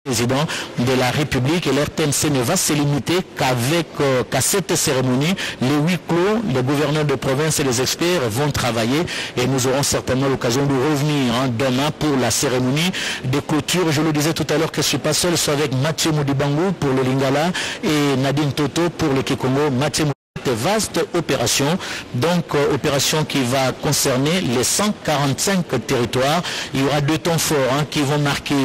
président de la République et l'RTNC ne va se limiter qu'à cette cérémonie. Les huis clos, les gouverneurs de province et les experts vont travailler et nous aurons certainement l'occasion de revenir demain pour la cérémonie de clôture. Je le disais tout à l'heure que je ne suis pas seul, je suis avec Mathieu Modibango pour le Lingala et Nadine Toto pour le Kikongo. Mathieu, vaste opération, donc opération qui va concerner les 145 territoires. Il y aura 2 temps forts qui vont marquer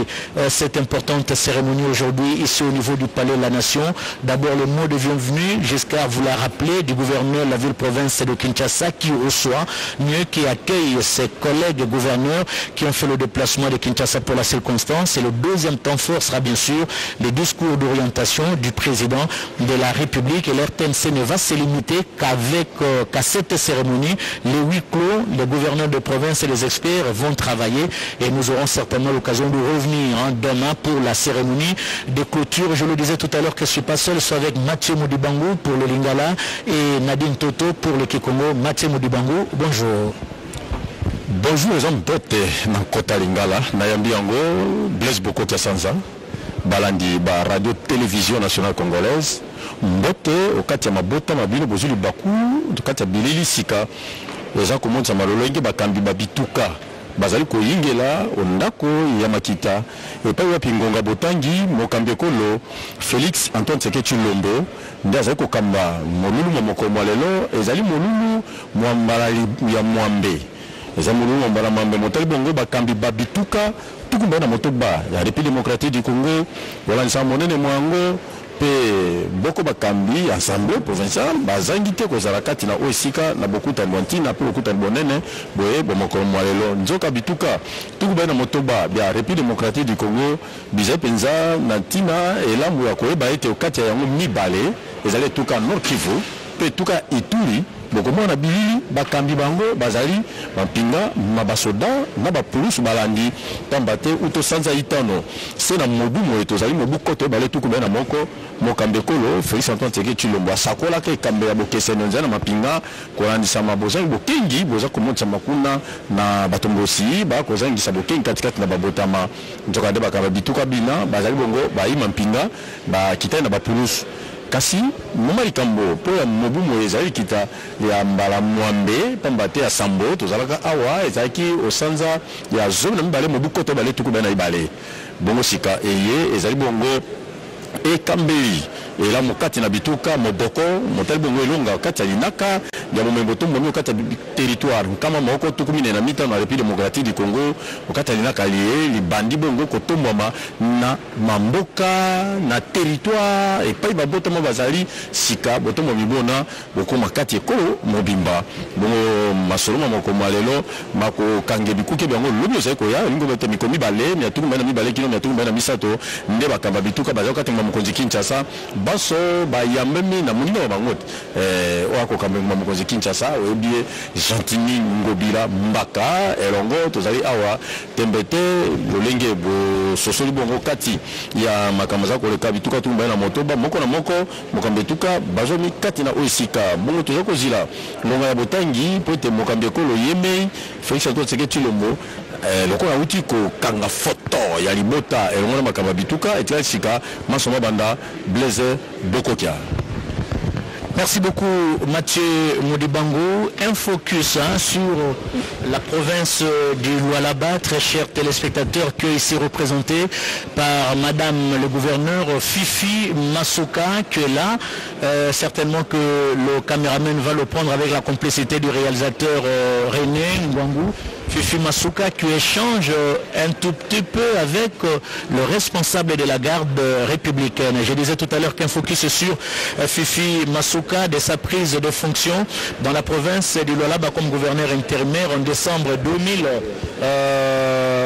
cette importante cérémonie aujourd'hui ici au niveau du Palais de la Nation. D'abord le mot de bienvenue, jusqu'à vous la rappeler, du gouverneur de la ville-province de Kinshasa qui reçoit, mieux qui accueille ses collègues gouverneurs qui ont fait le déplacement de Kinshasa pour la circonstance. Et le 2e temps fort sera bien sûr les discours d'orientation du président de la République et l'RTNC ne va se limiter qu'à cette cérémonie. Les huis clos, les gouverneurs de province et les experts vont travailler et nous aurons certainement l'occasion de revenir demain pour la cérémonie de clôture. Je le disais tout à l'heure que je ne suis pas seul, je suis avec Mathieu Modibango pour le Lingala et Nadine Toto pour le Kikongo. Mathieu Modibango, bonjour. Bonjour les hommes d'hôte dans Kota Lingala, Nayambi Ango, Blaise Boko Kiasanza, Balandi, Radio Télévision Nationale Congolaise. Mbote okati ya mabota mabino bozuli baku okati ya bilili sika eza komonza malolenge bakambi babituka bazali koyingela ondako ya makita epai ya pingonga botangi mokambi kolo Félix Antoine Tshisekedi Tshilombo nda azali kokamba molulu moko mwalelo ezali molulu mwambala ya mwambe eza molulu mwambala mwambe motali bongo bakambi babituka tukumba na motoba ya République démocratique du Congo wala nsa monene mwango pe boko bakambi assemblée provinciale bazangite kozala kati na osika na bokuta bontina pe bokuta bonene boye bomoko mwalelo nzoka bituka tukuba na motoba ya République démocratique du Congo biza penza na tina elamu ya koyeba ete okati ya yango mibale ezali tuka Nord Kivu pe tuka Ituri bokomo na bilili bakambi bango bazali bampinga mabasoda na bapolisi balandi tambate uto sanza itano se na mobu moyo tozali mobu koto bale tukuba na moko mokambe kolo Félix Antoine Tshisekedi Tshilombo asakola ke kambe ya bokeseno nzana mapinga kolandisa mabozangi bokengi boza komonza makuna na batombosi ba kozangisa bokengi katikati na babotama nzoka de bakaba bituka bina bazali bongo baima mpinga ba kitai na bapolisi kasi moma likambo po ya mobu moyo ezali kita ya mbala mwambe pambate ya sambo tozalaka awa ezalaki osanza ya zomi na mibale mobu koto bale tukuba na ibale bongo sika eye ezali bongo ekambeli ela mokati na bituka moboko motali bongo elonga kati ya linaka ya momembo to momi kati ya territoire kama moko tukumine na mita na République démocratique du Congo okati ya linaka lié libandi bongo kotombama na mamboka na territoire epai babotama bazali sika botomo bibona bokoma kati ekolo mobimba bongo masoloma moko malelo mako kange bikuke bango lobi ozali koya lingo bote mikomi bale mi atuku mbana mibale kino mi atuku mbana misato nde bakamba bituka bazali kati mokonzi Kinshasa baso bayambemi na munino wa bangote oako kambe mokonzi Kinshasa oyebie Gentini Ngobila Mbaka elongo tozali awa tembete lolenge bo sosoli bongo kati ya makamaza koleka bituka tumba na motoba moko na moko mokambe tuka bazomi kati na oisika bongo tozoko zila ngonga ya botangi pote mokambe kolo yeme Félix Antoine Tshisekedi Tshilombo lokola uti ko kanga foto ya libota elongo na makamba bituka etika sika masoma banda Blaise Bokokia. Merci beaucoup Mathieu Modibango. Un focus sur la province du Lualaba, très chers téléspectateurs, qui est ici représenté par Madame le gouverneur Fifi Masuka, qui est là. Certainement que le caméraman va le prendre avec la complicité du réalisateur René Ngwangu. Fifi Masuka qui échange un tout petit peu avec le responsable de la garde républicaine. Je disais tout à l'heure qu'un focus sur Fifi Masuka de sa prise de fonction dans la province du Lualaba comme gouverneur intérimaire en décembre 2000.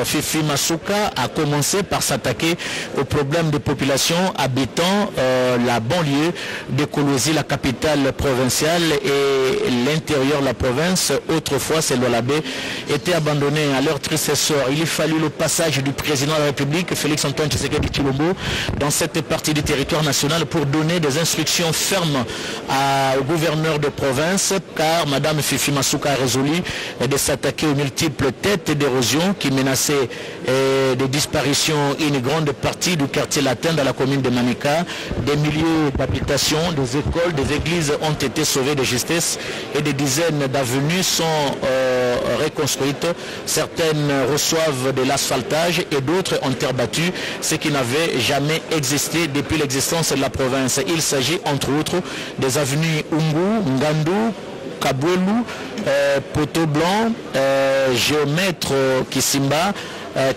Fifi Masuka a commencé par s'attaquer aux problèmes de population habitant la banlieue de Kolwezi, la capitale provinciale, et l'intérieur de la province. Autrefois, c'est Lualaba était abandonné à leur triste sort. Il a fallu le passage du président de la République, Félix Antoine Tshisekedi Tshilombo, dans cette partie du territoire national pour donner des instructions fermes au gouverneur de province, car Madame Fifi Masuka a résolu de s'attaquer aux multiples têtes d'érosion qui menaçaient menacé de disparition une grande partie du quartier latin dans la commune de Manika. Des milliers d'habitations, des écoles, des églises ont été sauvées de justesse et des dizaines d'avenues sont reconstruites. Certaines reçoivent de l'asphaltage et d'autres en terre battue, ce qui n'avait jamais existé depuis l'existence de la province. Il s'agit entre autres des avenues Ungu, Ngandu, Kabwelu, Poteau Blanc, Géomètre Kisimba,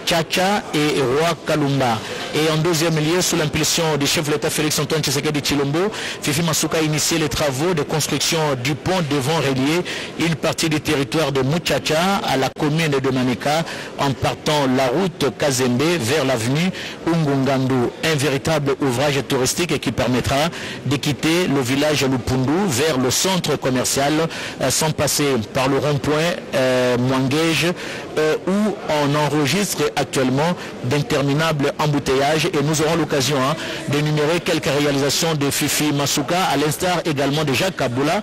Tchacha et Roi Kalumba. Et en deuxième lieu, sous l'impulsion du chef de l'État Félix Antoine Tshisekedi Tshilombo, Fifi Masuka a initié les travaux de construction du pont devant relier une partie du territoire de Muchacha à la commune de Manika en partant la route Kazembe vers l'avenue Ungungandu. Un véritable ouvrage touristique qui permettra de quitter le village Lupundu vers le centre commercial sans passer par le rond-point Mwangege où on enregistre actuellement d'interminables embouteillages et nous aurons l'occasion d'énumérer quelques réalisations de Fifi Masuka à l'instar également de Jacques Kabula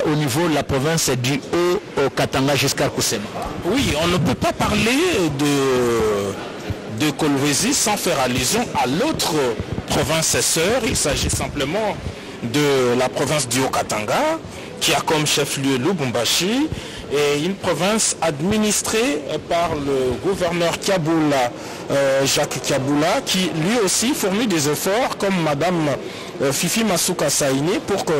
au niveau de la province du Haut-Katanga jusqu'à Kusema. Oui, on ne peut pas parler de Kolwezi sans faire allusion à l'autre province sœur. Il s'agit simplement de la province du Haut-Katanga qui a comme chef-lieu Lubumbashi et une province administrée par le gouverneur Kiabula, Jacques Kiabula, qui lui aussi fournit des efforts comme Madame Fifi Masuka Saini pour que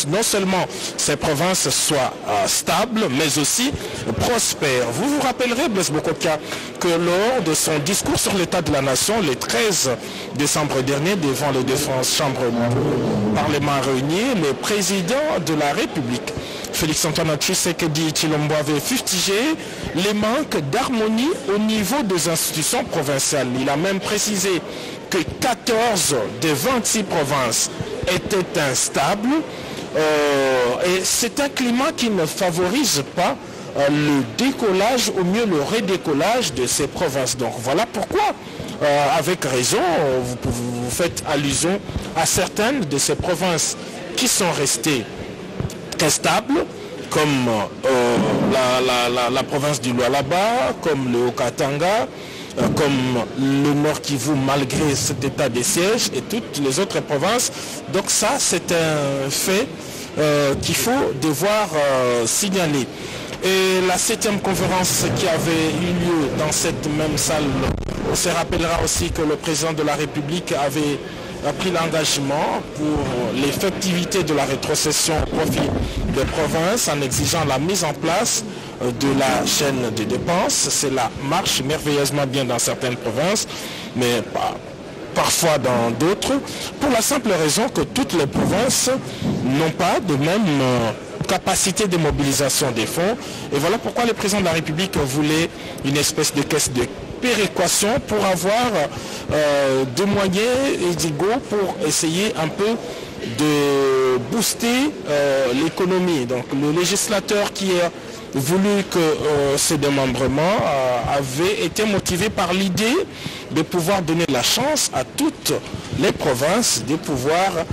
non seulement ces provinces soient stables, mais aussi prospères. Vous vous rappellerez, Blaise Bokoka, que lors de son discours sur l'état de la nation, le 13 décembre dernier, devant les deux chambres du Parlement réunies, le président de la République, Félix Antoine Tshisekedi Tshilombo, avait fustigé les manques d'harmonie au niveau des institutions provinciales. Il a même précisé que 14 des 26 provinces étaient instables et c'est un climat qui ne favorise pas le décollage, ou mieux le redécollage de ces provinces. Donc voilà pourquoi, avec raison, vous faites allusion à certaines de ces provinces qui sont restées très stables, comme la province du Lualaba, comme le Haut-Katanga, comme le Nord Kivu malgré cet état de siège et toutes les autres provinces. Donc ça, c'est un fait qu'il faut devoir signaler. Et la 7e conférence qui avait eu lieu dans cette même salle, on se rappellera aussi que le président de la République avait pris l'engagement pour l'effectivité de la rétrocession au profit des provinces en exigeant la mise en place de la chaîne de dépenses. Cela marche merveilleusement bien dans certaines provinces, mais parfois dans d'autres, pour la simple raison que toutes les provinces n'ont pas de même capacité de mobilisation des fonds. Et voilà pourquoi le président de la République voulait une espèce de caisse de péréquation pour avoir des moyens édigaux pour essayer un peu de booster l'économie. Donc le législateur qui a voulu que ce démembrement avait été motivé par l'idée de pouvoir donner la chance à toutes les provinces de pouvoir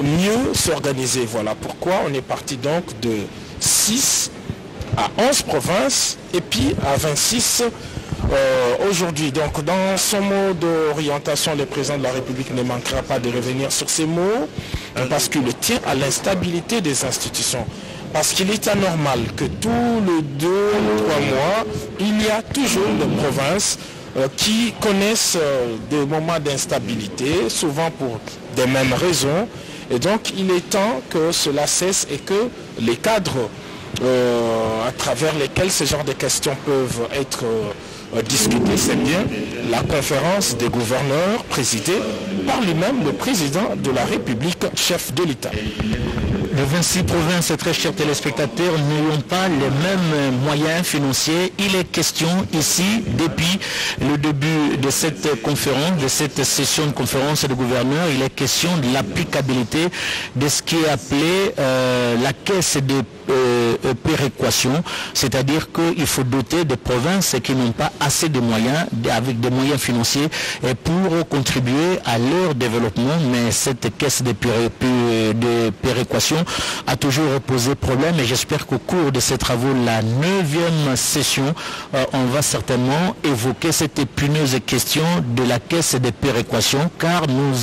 mieux s'organiser. Voilà pourquoi on est parti donc de 6 à 11 provinces et puis à 26 aujourd'hui. Donc dans son mot d'orientation, le président de la République ne manquera pas de revenir sur ces mots parce qu'il tient à l'instabilité des institutions. Parce qu'il est anormal que tous les 2 ou 3 mois, il y a toujours des provinces qui connaissent des moments d'instabilité, souvent pour des mêmes raisons. Et donc il est temps que cela cesse et que les cadres à travers lesquels ce genre de questions peuvent être discutées, c'est bien la conférence des gouverneurs présidée par lui-même, le président de la République, chef de l'État. Les 26 provinces, très chers téléspectateurs, n'ont pas les mêmes moyens financiers. Il est question ici, depuis le début de cette conférence, de cette session de conférence de gouverneurs, il est question de l'applicabilité de ce qui est appelé la caisse de péréquation, c'est-à-dire qu'il faut doter des provinces qui n'ont pas assez de moyens, avec des moyens financiers, pour contribuer à leur développement. Mais cette caisse de de péréquation a toujours posé problème et j'espère qu'au cours de ces travaux, la 9e session, on va certainement évoquer cette épineuse question de la caisse de péréquation, car nous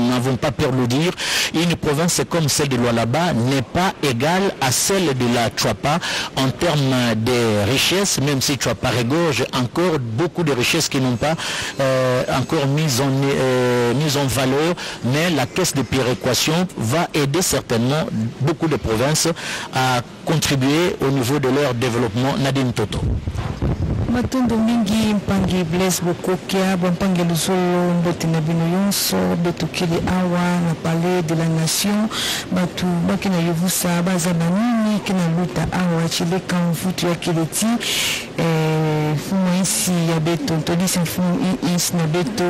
n'avons pas peur de le dire, une province comme celle de Lualaba n'est pas égale à celle de la Chuapa en termes de richesses, même si Chuapa regorge encore beaucoup de richesses qui n'ont pas encore mise en valeur, mais la caisse de péréquation va aider certainement beaucoup de provinces à contribuer au niveau de leur développement. Nadine Toto. Matondo mingi mpangi Blaise Bokokia mpangi luzolo mbote na bino yonso betu kili awa na palais de la nation batu bakina yovusa baza banini kina luta awa chileka mfutu ya kileti fumu isi ya beto todisi fumu isi na beto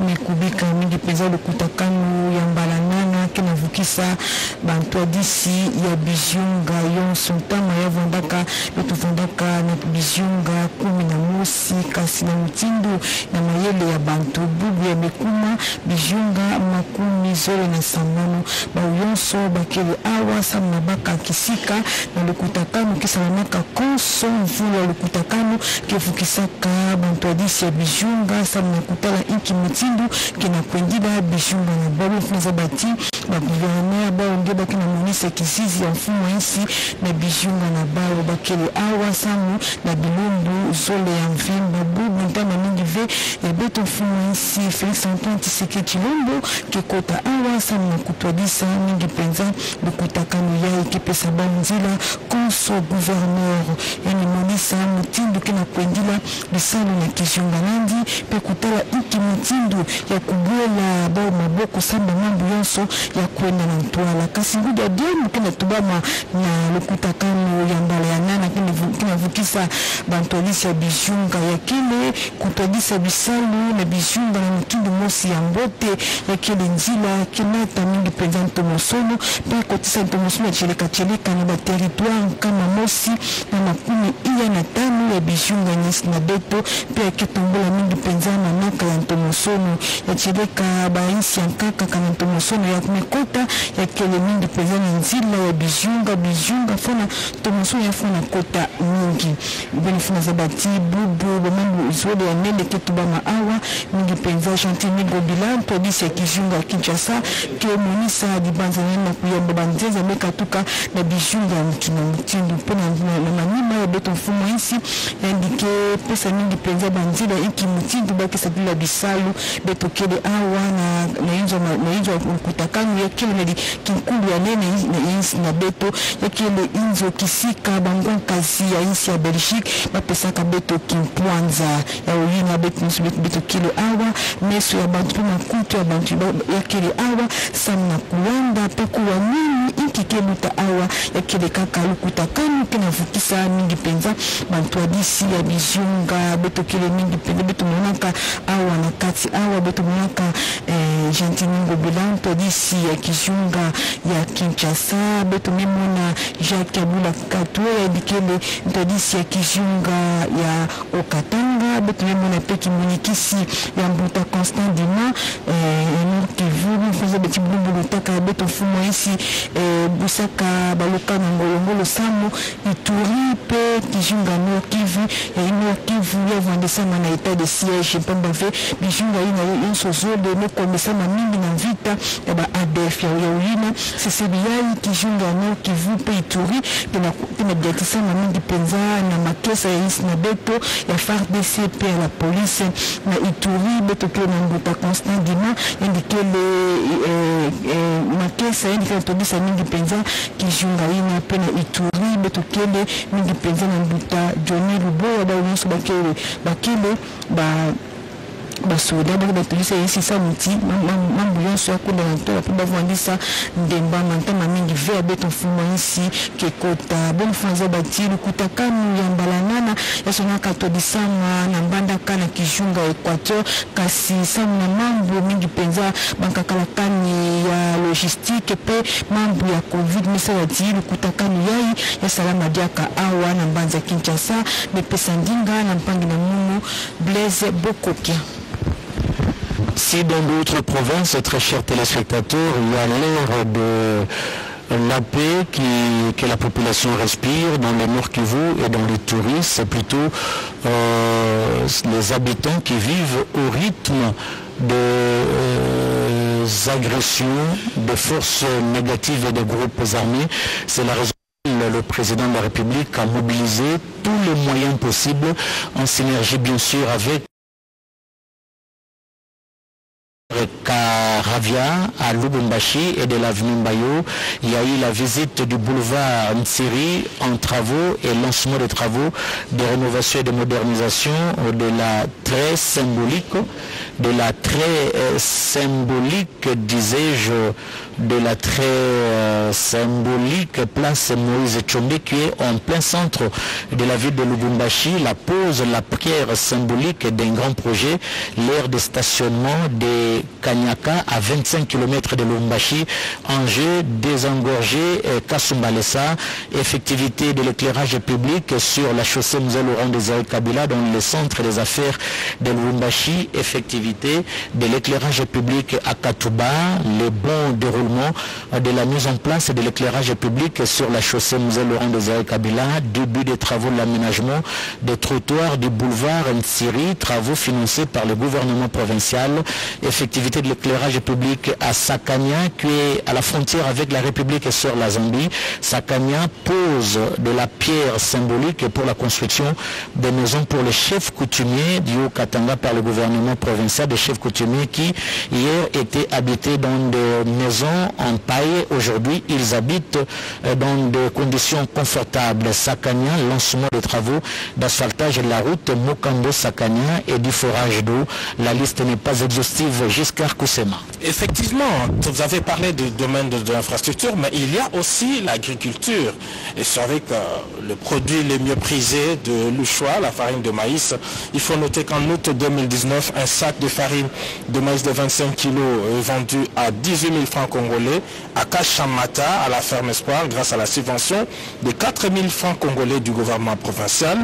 mikubika mingi peza lukutakanu ya mbalanana kina vukisa bantu adisi ya bizunga yonso ntama ya vandaka betu vandaka na bizunga kumi na mosi kasi na mutindo na mayele ya bantu bubu ya mekuma bijunga makumi zoro na samano bauyonso bakele awa samna baka kisika na lukutakanu kisalamaka konso mvula lukutakanu kefukisaka bantu adisi ya bijunga samna kutala inki mutindo kina kwendida bijunga na babu funaza bati baguverner baonge bakina monise kisizi ya mfumo insi na bijunga na bao bakele awa samu na bilumbu zole ya mvimba bubu ntama mingi ve ya beto mfumo insi Felix Antoine Tshisekedi Tshilombo kekota awa samu na kutwadisa mingi penza lukutakanu ya ikipesa banzila konso gouverneur yani monisa mutindo kina kwendila bisalo na kizunga nandi pe kutala iki mutindo ya kubuela bao maboko samba mambo yonso ya kwenda na mtuala kasi ngudu ya diemu kina tubama na lukutakanu ya mbala ya nana kina vukisa bantolisi ya bijunga ya kile kutwadisa bisalu na bijunga na mutindo mosi ya mbote ya kile nzila kinata mingi penza ntomosono pe kotisa ntomosono ya cheleka na baterritoire kama mosi na makumi iya na tano ya bijunga nyesi na beto pe ya ketombola mingi penza na naka ya ntomosono ya cheleka baisi ya nkaka kana ntomosono ya mekota ya kele mingi penza na nzila ya bijunga fona ntomosono ya fona kota mingi beni fona zabati bubu bamambu izwele ya nele ketubama awa mingi penza chantier migo bilan todisi ya kijunga Kinshasa ke monisa dibanza na kuyomba banzeza meka tuka na bijunga ya mkina mtindo pena na manima ya beto mfumo insi yandike pesa mingi penza banzila iki mtindo baki sabila bisalu beto kele awa na inzo kutakanu ya kile nadi kinkulu ya nene na insi na beto ya kile inzo kisika bangon kazi ya insi ya Belgique bapesaka beto kimpwanza ya uyina beto kile awa meso ya bantu makutu ya bantu ya kile awa samna kuwanda peku wa nini inki keluta awa ya kile kaka lukutakanu kina vukisa mingi penza bantu adisi ya bijunga beto kile mingi penza beto monaka awa na kati awa beto monaka Gentiningo Bilanto disi ya kijunga ya Kinshasa beto memona Jacques Abula Katwe ya dikele ntodisi ya kijunga ya Okatanga beto memona peki munikisi ya Mbuta Constant Dima Nord Kivu mfuza beti blumbu lutaka beto fumo isi busaka baluka na ngolongolo samu Ituri pe kijunga Nord Kivu ya Nord Kivu ya vandesama na etat de siège pamba ve bijunga ina yonso zode mekomesama mingi na vita ya ba ADF ya uyina CCBI kijunga Nord Kivu pe Ituri pena biatisama mingi penza na makesa ya isi na beto ya FARDC pe ya la police na Ituri beto ke na Mbuta Constant Dima indikele makesa indikele tobisa mingi penza kijunga ina pe na Ituri beto kele mingi penza na Mbuta Johnny Luboya ba uyonso bakele basoda baki batolisa yesi sa muti mambu yonso ya kunda na ntola pe bavandisa ndemba mantama mingi ve abeto mfumo yisi kekota boni fanza bati lukutakanu ya mbalanana yasonaka todisama na mbandaka na kijunga Equateur kasi samu na mambu mingi penza bankakalakani ya logistique pe mambu ya covid misala ti lukutakanu yai ya salama diaka awa na mbanza Kinshasa mepesa ndinga na mpangi na mumu Blaise Bokokia. Si dans d'autres provinces, très chers téléspectateurs, il y a l'air de la paix que la population respire dans le Nord Kivu et dans les touristes, c'est plutôt les habitants qui vivent au rythme des agressions, des forces négatives et des groupes armés. C'est la raison pour laquelle le président de la République a mobilisé tous les moyens possibles, en synergie bien sûr avec Karavia à Lubumbashi et de l'avenue Mbayo. Il y a eu la visite du boulevard Ntsiri en travaux et lancement des travaux de rénovation et de modernisation de la très symbolique, disais-je, de la très symbolique place Moïse Tchombe qui est en plein centre de la ville de Lubumbashi. La pose, la pierre symbolique d'un grand projet, l'aire de stationnement des Kanyaka à 25 km de Lubumbashi, enjeu désengorgé Kasumbalesa, effectivité de l'éclairage public sur la chaussée Mzee Laurent Désiré Kabila dans le centre des affaires de Lubumbashi, effectivité de l'éclairage public à Katuba, le bon déroulement de la mise en place de l'éclairage public sur la chaussée Mzee Laurent Désiré Kabila, début des travaux de l'aménagement des trottoirs du boulevard Ntsiri, travaux financés par le gouvernement provincial, effectivité de l'éclairage public à Sakania qui est à la frontière avec la République et sur la Zambie. Sakania pose de la pierre symbolique pour la construction des maisons pour les chefs coutumiers du Haut-Katanga par le gouvernement provincial, des chefs coutumiers qui hier étaient habités dans des maisons en paille. Aujourd'hui, ils habitent dans des conditions confortables. Sakania, lancement des travaux d'asphaltage de la route Mokambo-Sakania et du forage d'eau. La liste n'est pas exhaustive jusqu'à Kousema. Effectivement, vous avez parlé du domaine de l'infrastructure, mais il y a aussi l'agriculture. Et c'est avec le produit le mieux prisé de l'Uchois, la farine de maïs. Il faut noter qu'en août 2019, un sac de farine de maïs de 25 kg est vendu à 18 000 francs congolais à Kachamata, à la ferme Espoir, grâce à la subvention de 4 000 francs congolais du gouvernement provincial.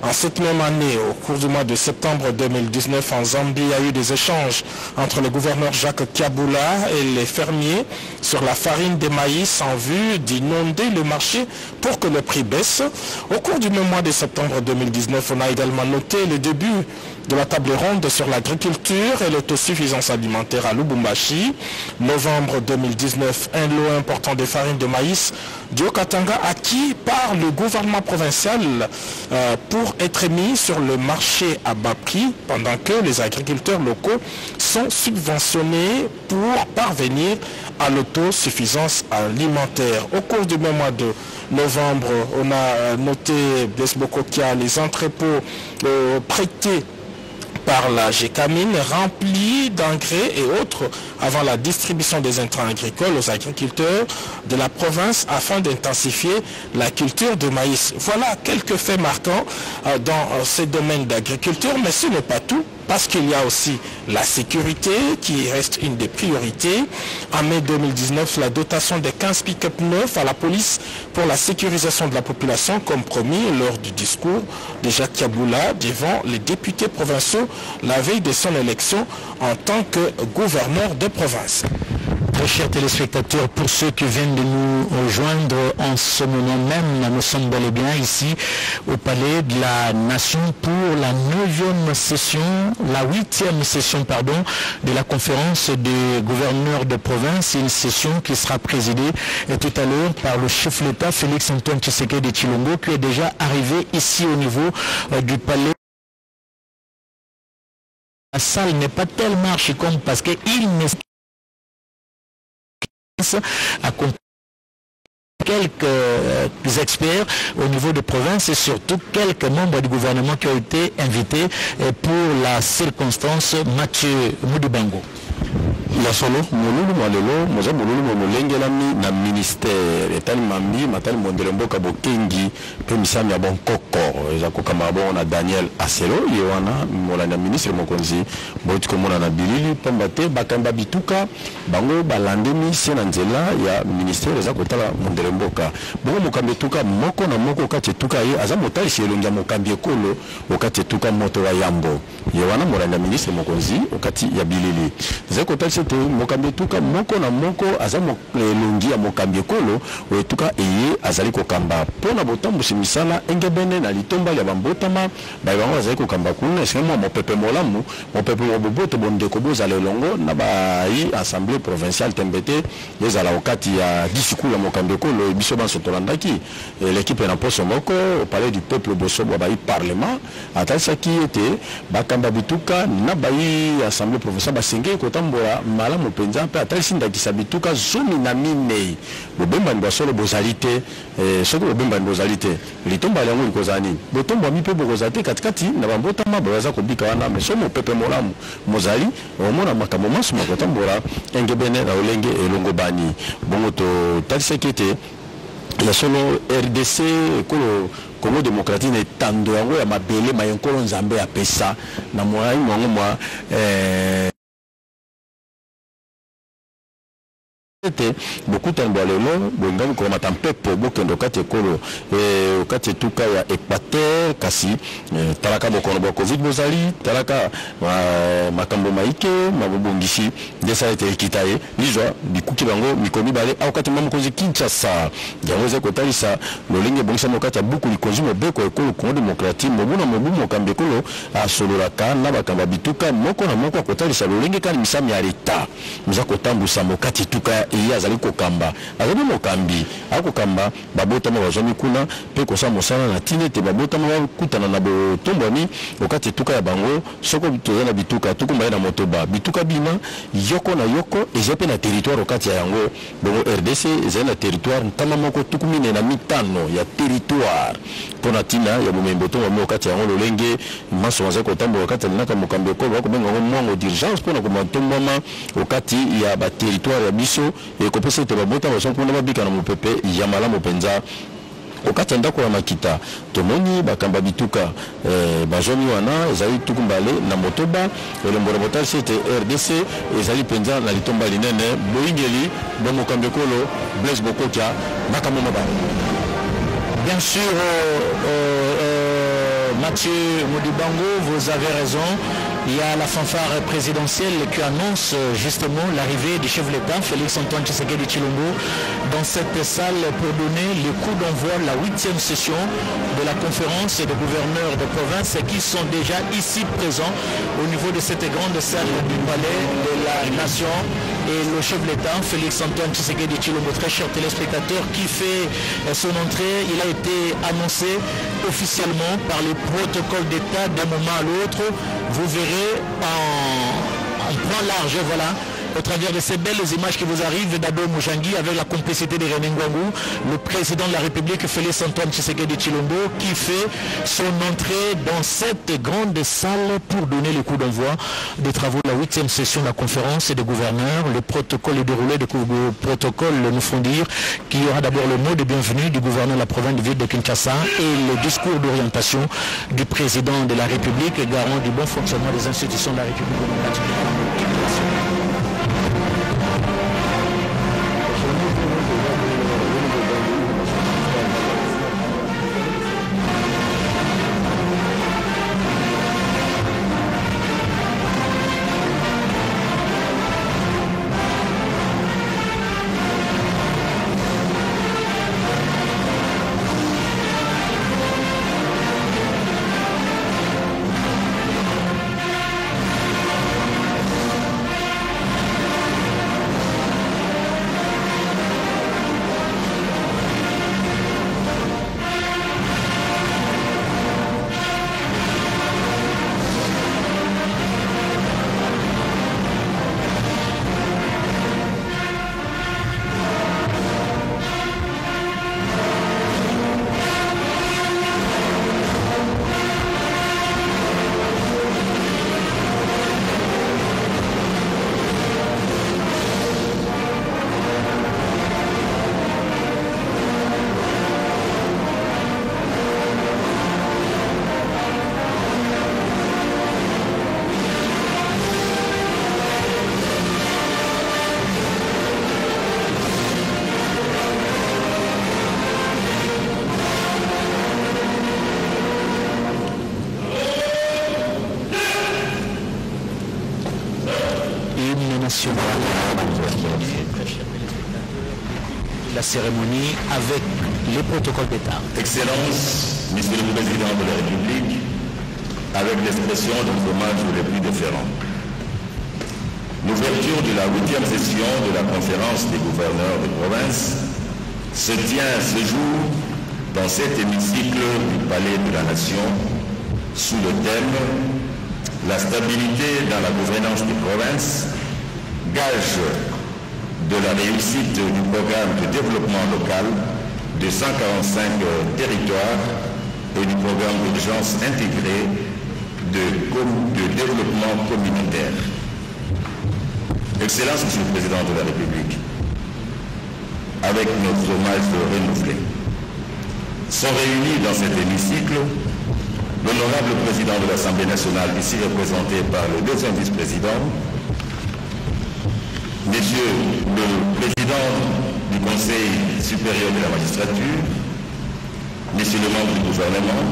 En cette même année, au cours du mois de septembre 2019, en Zambie, il y a eu des échanges entre le gouverneur Jacques Kiaboula et les fermiers sur la farine de maïs en vue d'inonder le marché pour que le prix baisse. Au cours du même mois de septembre 2019, on a également noté le début de la table ronde sur l'agriculture et l'autosuffisance alimentaire à Lubumbashi. Novembre 2019, un lot important de farine de maïs du Haut-Katanga acquis par le gouvernement provincial pour être mis sur le marché à bas prix pendant que les agriculteurs locaux sont subventionnés pour parvenir à l'autosuffisance alimentaire. Au cours du même mois de novembre, on a noté Blaise Bokokia, les entrepôts prêtés par la GECAMIN remplis d'engrais et autres avant la distribution des intrants agricoles aux agriculteurs de la province afin d'intensifier la culture de maïs. Voilà quelques faits marquants dans ces domaines d'agriculture, mais ce n'est pas tout, parce qu'il y a aussi la sécurité qui reste une des priorités. En mai 2019, la dotation de 15 pick-up neufs à la police pour la sécurisation de la population, comme promis lors du discours de Jacques Kiaboula devant les députés provinciaux la veille de son élection en tant que gouverneur de province. Très chers téléspectateurs, pour ceux qui viennent de nous rejoindre en ce moment même, nous sommes bel et bien ici au Palais de la Nation pour la 8e session de la conférence des gouverneurs de province, une session qui sera présidée tout à l'heure par le chef de l'État Félix Antoine Tshisekedi Tshilombo, qui est déjà arrivé ici au niveau du Palais. La salle n'est pas tellement archi-comme parce qu'il n'est à quelques experts au niveau de province et surtout quelques membres du gouvernement qui ont été invités pour la circonstance. Mathieu Moudibango. ya solo molulu malelo moza molulu molengelami na ministère etali mambi matali mondele mboka bokengi pe misami ya bonkoko eza kokama bon na Daniel Aselo ye wana molanda ministre mokonzi boti komona na bilili pamba te bakamba bituka bango balandemi se na nzela ya ministère eza kotala mondele mboka bongo mokambi tuka moko na moko kati tuka ye aza motali selongia mokambi ekolo okati tuka moto wa yambo ye wana molanda ministre mokonzi okati ya bilili zeko talisete mokambi tuka moko na moko aza elongi ya mokambi ekolo oetuka eye azali kokamba pona botambusi misala engebene na litomba ya bambotama bayibango azali kokamba kuna esema mopepe molamu mopepe moboboto bondeko bozala elongo na bayi assemblée provinciale tembete yezala okati ya disikula mokambi ekolo biso banso tolandaki l'équipe na poso moko au palais du peuple bosobwa bayi parlement atalisaki ete bakamba bituka na bayi assemblée provinciale basenge kotambola malamu penza pe atalisi ndakisa bituka zomi na minei bobemba ndo solo bozalite soko bobemba ndo bozalite litomba yango likozani botomba mi pe bokozate katikati na bambotama baza kobika wana mesomo pepe molamu mozali omona makambo maso makotambola engebene na olenge elongo bani bongo to talisaki ete ya solo RDC ekolo Congo démocratique ne tando yango ya mabele mayenkolo nzambe ya pesa na moyi mwango mwa beaucoup de lelo bongami ko mata mpepo bokendo kati ekolo kati tuka ya Équateur kasi talaka bokono ba covid bozali talaka makambo maike mabobongisi ndesa ete kitaye lizwa bikuki bango mikomi bale au kati mamu konzi Kinshasa yango ko talisa lolinge bongisa mokata buku likonzi mobeko ekolo Congo démocratique mobuna mobumo kambe ekolo asololaka na bakamba bituka moko na moko ko talisa lolinge kali misami ya leta muza kotambusa mokati tuka iya azali kokamba azali mokambi akokamba babotama bazomi kuna pe kosa mosala na tine te babotama bakutana na botombwani okati tuka ya bango soko toza na bituka tukumba na motoba bituka bina yoko na yoko ezepe na territoire okati ya yango bongo RDC ezali na territoire ntama moko tukumine na mitano ya territoire pona tina ya bomembo to mo okati yango lolenge maso waza kotambola okati naka mokambi ko bakobenga ngo mwango d'urgence pona ko matombama okati ya ba territoire ya biso ekopesa ete babota basompona babika na mopepe ya malamu penza okati ndako ya makita tomoni bakamba bituka bazomi wana ezali tukumbale na motoba elembora botali ete RDC ezali penza na litomba linene boingeli bongo kambekolo Blaise Bokokia makambo mabaya. Bien sûr, Mathieu Modibango, vous avez raison. Il y a la fanfare présidentielle qui annonce justement l'arrivée du chef de l'État, Félix-Antoine Tshisekedi Tshilombo, dans cette salle pour donner le coup d'envoi de la 8e session de la conférence des gouverneurs de province qui sont déjà ici présents au niveau de cette grande salle du palais de la nation. Et le chef de l'État, Félix-Antoine Tshisekedi Tshilombo, très cher téléspectateur, qui fait son entrée, il a été annoncé officiellement par les protocoles d'État d'un moment à l'autre. Vous verrez en plan large, voilà, au travers de ces belles images qui vous arrivent d'Ado Moujangi avec la complicité de René Ngwangou, le président de la République Félix-Antoine Tshisekedi Tshilombo, qui fait son entrée dans cette grande salle pour donner le coup d'envoi des travaux de la 8e session de la conférence des gouverneurs. Le protocole est déroulé, le protocole nous font dire qu'il y aura d'abord le mot de bienvenue du gouverneur de la province de ville de Kinshasa et le discours d'orientation du président de la République, garant du bon fonctionnement des institutions de la République démocratique. l'installation de la cérémonie avec les protocoles d'État. Excellence, Monsieur le Président de la République, avec l'expression de nos hommages les plus différents. L'ouverture de la 8e session de la conférence des gouverneurs de province se tient ce jour dans cet hémicycle du Palais de la Nation sous le thème « La stabilité dans la gouvernance des provinces, gage de la réussite du programme de développement local de 145 territoires et du programme d'urgence intégré de développement communautaire. » Excellence, Monsieur le Président de la République, avec nos hommages renouvelés, sont réunis dans cet hémicycle l'honorable président de l'Assemblée nationale, ici représenté par le deuxième vice-président, Monsieur le Président du Conseil supérieur de la magistrature, Messieurs les membres du gouvernement,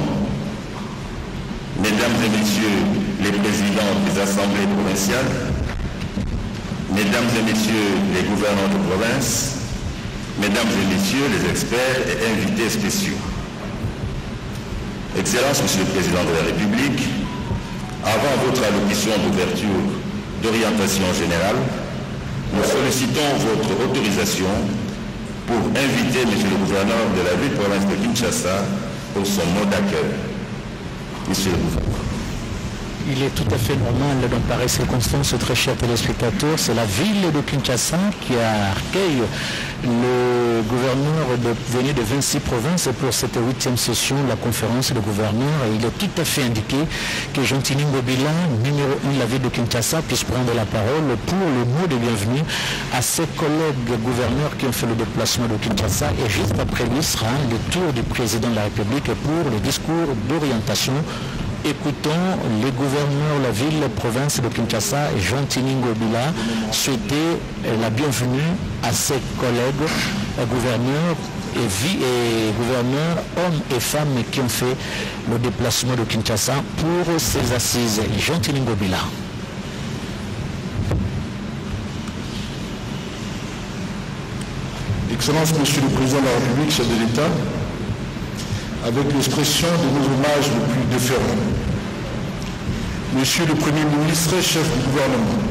Mesdames et Messieurs les présidents des assemblées provinciales, Mesdames et Messieurs les gouverneurs de province, Mesdames et Messieurs les experts et invités spéciaux. Excellence, Monsieur le Président de la République, avant votre allocution d'ouverture d'orientation générale, nous sollicitons votre autorisation pour inviter Monsieur le gouverneur de la ville province de Kinshasa pour son mot d'accueil. Monsieur le gouverneur. Il est tout à fait normal dans pareille circonstance, très chers téléspectateurs, c'est la ville de Kinshasa qui accueille le gouverneur venu de 26 provinces pour cette 8e session de la conférence de gouverneurs. Et il est tout à fait indiqué que Jean-Tini Ngobila, numéro 1 de la ville de Kinshasa, puisse prendre la parole pour le mot de bienvenue à ses collègues gouverneurs qui ont fait le déplacement de Kinshasa. Et juste après lui sera le tour du président de la République pour le discours d'orientation. Écoutons les gouverneurs de la ville, province de Kinshasa, Jean-Tini Ngobila, souhaiter la bienvenue à ses collègues gouverneurs et gouverneurs, hommes et femmes qui ont fait le déplacement de Kinshasa pour ces assises. Jean-Tini Ngobila. Excellence, Monsieur le Président de la République, chef de l'État, avec l'expression de nos hommages les plus déférents. Monsieur le Premier ministre, chef du gouvernement,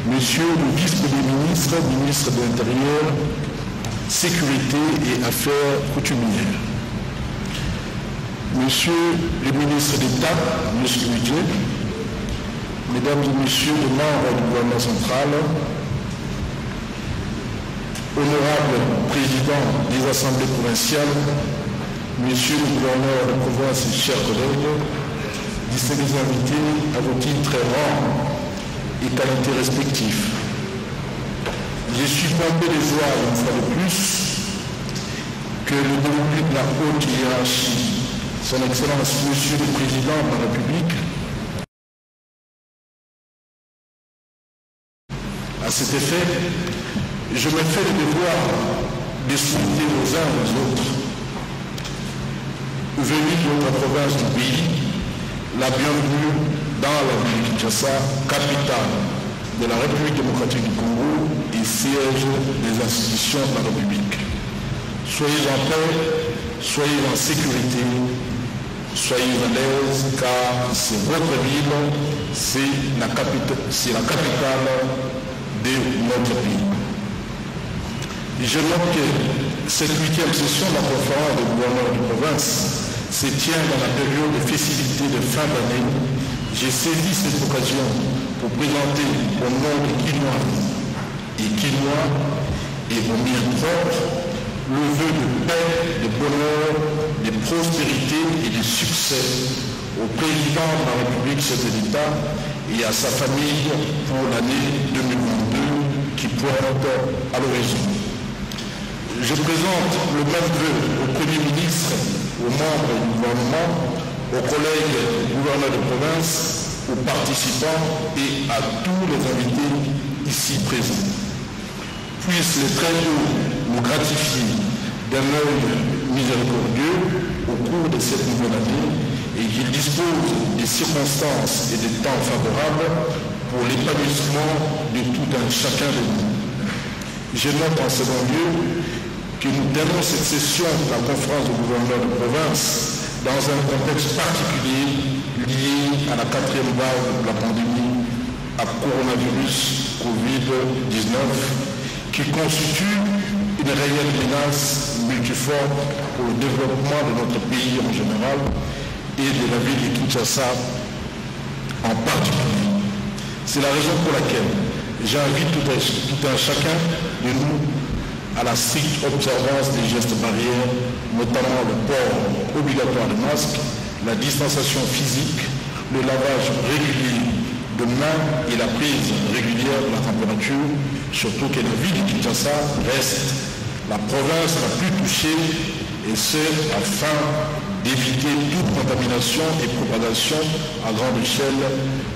Monsieur le vice-premier ministre, ministre de l'Intérieur, Sécurité et Affaires coutumières, Monsieur le ministre d'État, Monsieur le Budget, Mesdames et Messieurs les membres du gouvernement central, Honorable Président des assemblées provinciales, Monsieur le gouverneur de province et chers collègues, distingués invités à vos titres rangs et qualités respectifs. Je suis pompé de joie une fois de plus que le délégué de la haute hiérarchie, son Excellence Monsieur le Président de la République, à cet effet, je me fais le devoir de souhaiter aux uns et aux autres venus de notre province du pays, la bienvenue dans la ville de Kinshasa, capitale de la République démocratique du Congo et siège des institutions de la République. Soyez en paix, soyez en sécurité, soyez à l'aise, car c'est votre ville, c'est la capitale de notre pays. Je note que cette 8e session de la conférence des gouverneurs de province se tient dans la période de festivités de fin d'année. J'ai saisi cette occasion pour présenter au nom des Quinois et au mien propre le vœu de paix, de bonheur, de prospérité et de succès au président de la République, chef de l'État, et à sa famille pour l'année 2022 qui pointe à l'horizon. Je présente le même vœu au Premier ministre, aux membres du gouvernement, aux collègues gouverneurs de province, aux participants et à tous les invités ici présents. Puisse le très haut nous gratifier d'un œil miséricordieux au cours de cette nouvelle année et qu'il dispose des circonstances et des temps favorables pour l'épanouissement de tout un chacun de nous. Je note en second lieu que nous tenons cette session de la conférence de gouverneurs de province dans un contexte particulier lié à la 4e vague de la pandémie à coronavirus Covid-19 qui constitue une réelle menace multiforme pour le développement de notre pays en général et de la ville de Kinshasa en particulier. C'est la raison pour laquelle j'invite tout un chacun de nous à la stricte observance des gestes barrières, notamment le port obligatoire de masques, la distanciation physique, le lavage régulier de mains et la prise régulière de la température, surtout que la ville de Kinshasa reste la province la plus touchée, et ce afin d'éviter toute contamination et propagation à grande échelle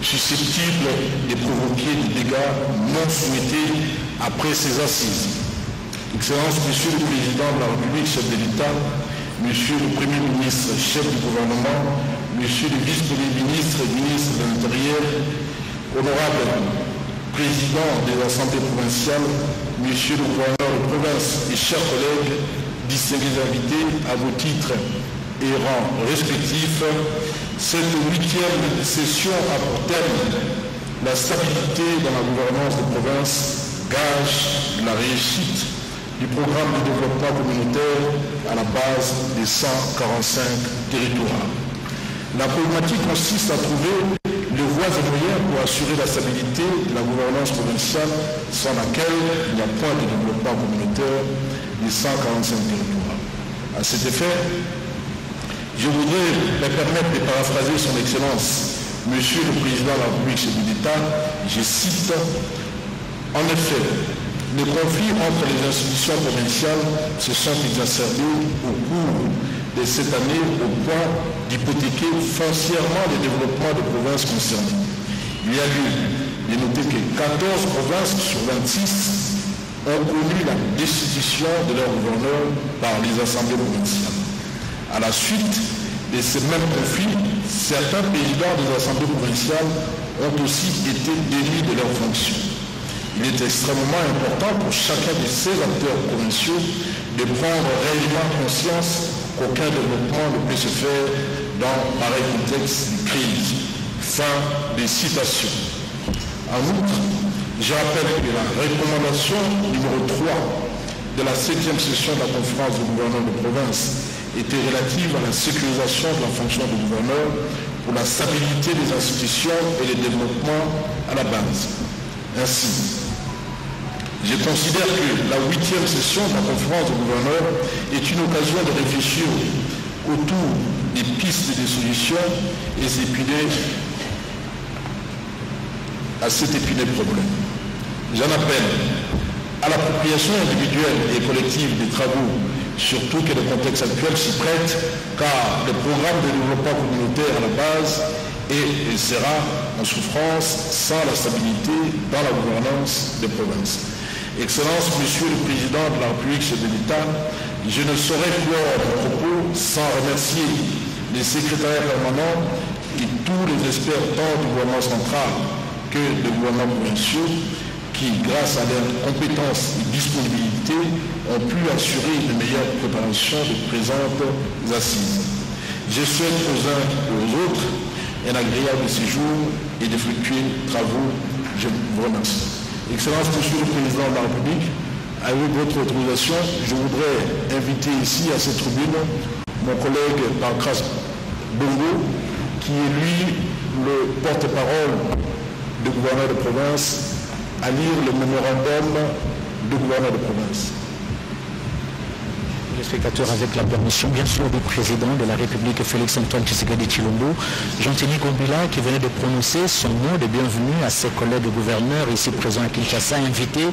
susceptible de provoquer des dégâts non souhaités après ces assises. Excellence, Monsieur le Président de la République, chef de l'État, Monsieur le Premier ministre, chef du gouvernement, Monsieur le Vice-Premier ministre et ministre de l'Intérieur, honorable Président des assemblées provinciales, Monsieur le gouverneur de province et chers collègues, distingués invités à vos titres et rangs respectifs, cette 8e session a pour thème la stabilité dans la gouvernance des provinces, gage de la réussite du programme de développement communautaire à la base des 145 territoires. La problématique consiste à trouver les voies et moyens pour assurer la stabilité de la gouvernance provinciale sans laquelle il n'y a point de développement communautaire des 145 territoires. À cet effet, je voudrais me permettre de paraphraser son Excellence, Monsieur le Président de la République, chef de l'État, je cite, en effet, les conflits entre les institutions provinciales se sont exacerbés au cours de cette année au point d'hypothéquer foncièrement le développement des provinces concernées. Il y a lieu de noter que 14 provinces sur 26 ont connu la destitution de leurs gouverneurs par les assemblées provinciales. À la suite de ces mêmes conflits, certains présidents des assemblées provinciales ont aussi été démis de leurs fonctions. Il est extrêmement important pour chacun de ces acteurs provinciaux de prendre réellement conscience qu'aucun développement ne peut se faire dans pareil contexte de crise. Fin des citations. En outre, je rappelle que la recommandation numéro 3 de la 7e session de la conférence des gouverneurs de province était relative à la sécurisation de la fonction de gouverneur pour la stabilité des institutions et le développement à la base. Ainsi, je considère que la 8e session de la conférence des gouverneurs est une occasion de réfléchir autour des pistes de solutions et s'épiler à cet épineux problème. J'en appelle à l'appropriation individuelle et collective des travaux, surtout que le contexte actuel s'y prête, car le programme de développement communautaire à la base et sera en souffrance sans la stabilité dans la gouvernance des provinces. Excellence, Monsieur le Président de la République, chef de l'État, je ne saurais clore mon propos sans remercier les secrétaires permanents et tous les experts tant du gouvernement central que des gouvernements provinciaux qui, grâce à leurs compétences et disponibilité, ont pu assurer une meilleure préparation des présentes assises. Je souhaite aux uns et aux autres un agréable séjour et de fructueux travaux. Je vous remercie. Excellence, Monsieur le Président de la République, avec votre autorisation, je voudrais inviter ici à cette tribune mon collègue Pancras Bongo, qui est lui le porte-parole du gouverneur de province, à lire le mémorandum du gouverneur de province. Les spectateurs, avec la permission bien sûr du président de la République Félix-Antoine Tshisekedi Tshilombo, Jean-Thémy Gombila, qui venait de prononcer son mot de bienvenue à ses collègues gouverneurs ici présents à Kinshasa, invité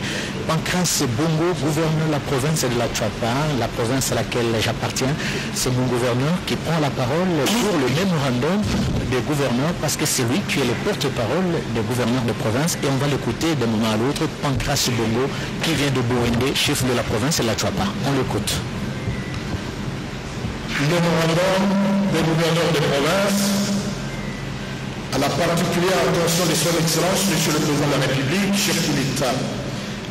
Pancras Bongo, gouverneur de la province de la Tchouapa, la province à laquelle j'appartiens. C'est mon gouverneur qui prend la parole pour le mémorandum des gouverneurs, parce que c'est lui qui est le porte-parole des gouverneurs de province, et on va l'écouter d'un moment à l'autre. Pancras Bongo, qui vient de Bourindé, chef de la province de la Tchouapa. On l'écoute. Le mémorandum des gouverneurs de province à la particulière attention de son Excellence, Monsieur le Président de la République, chef de l'État,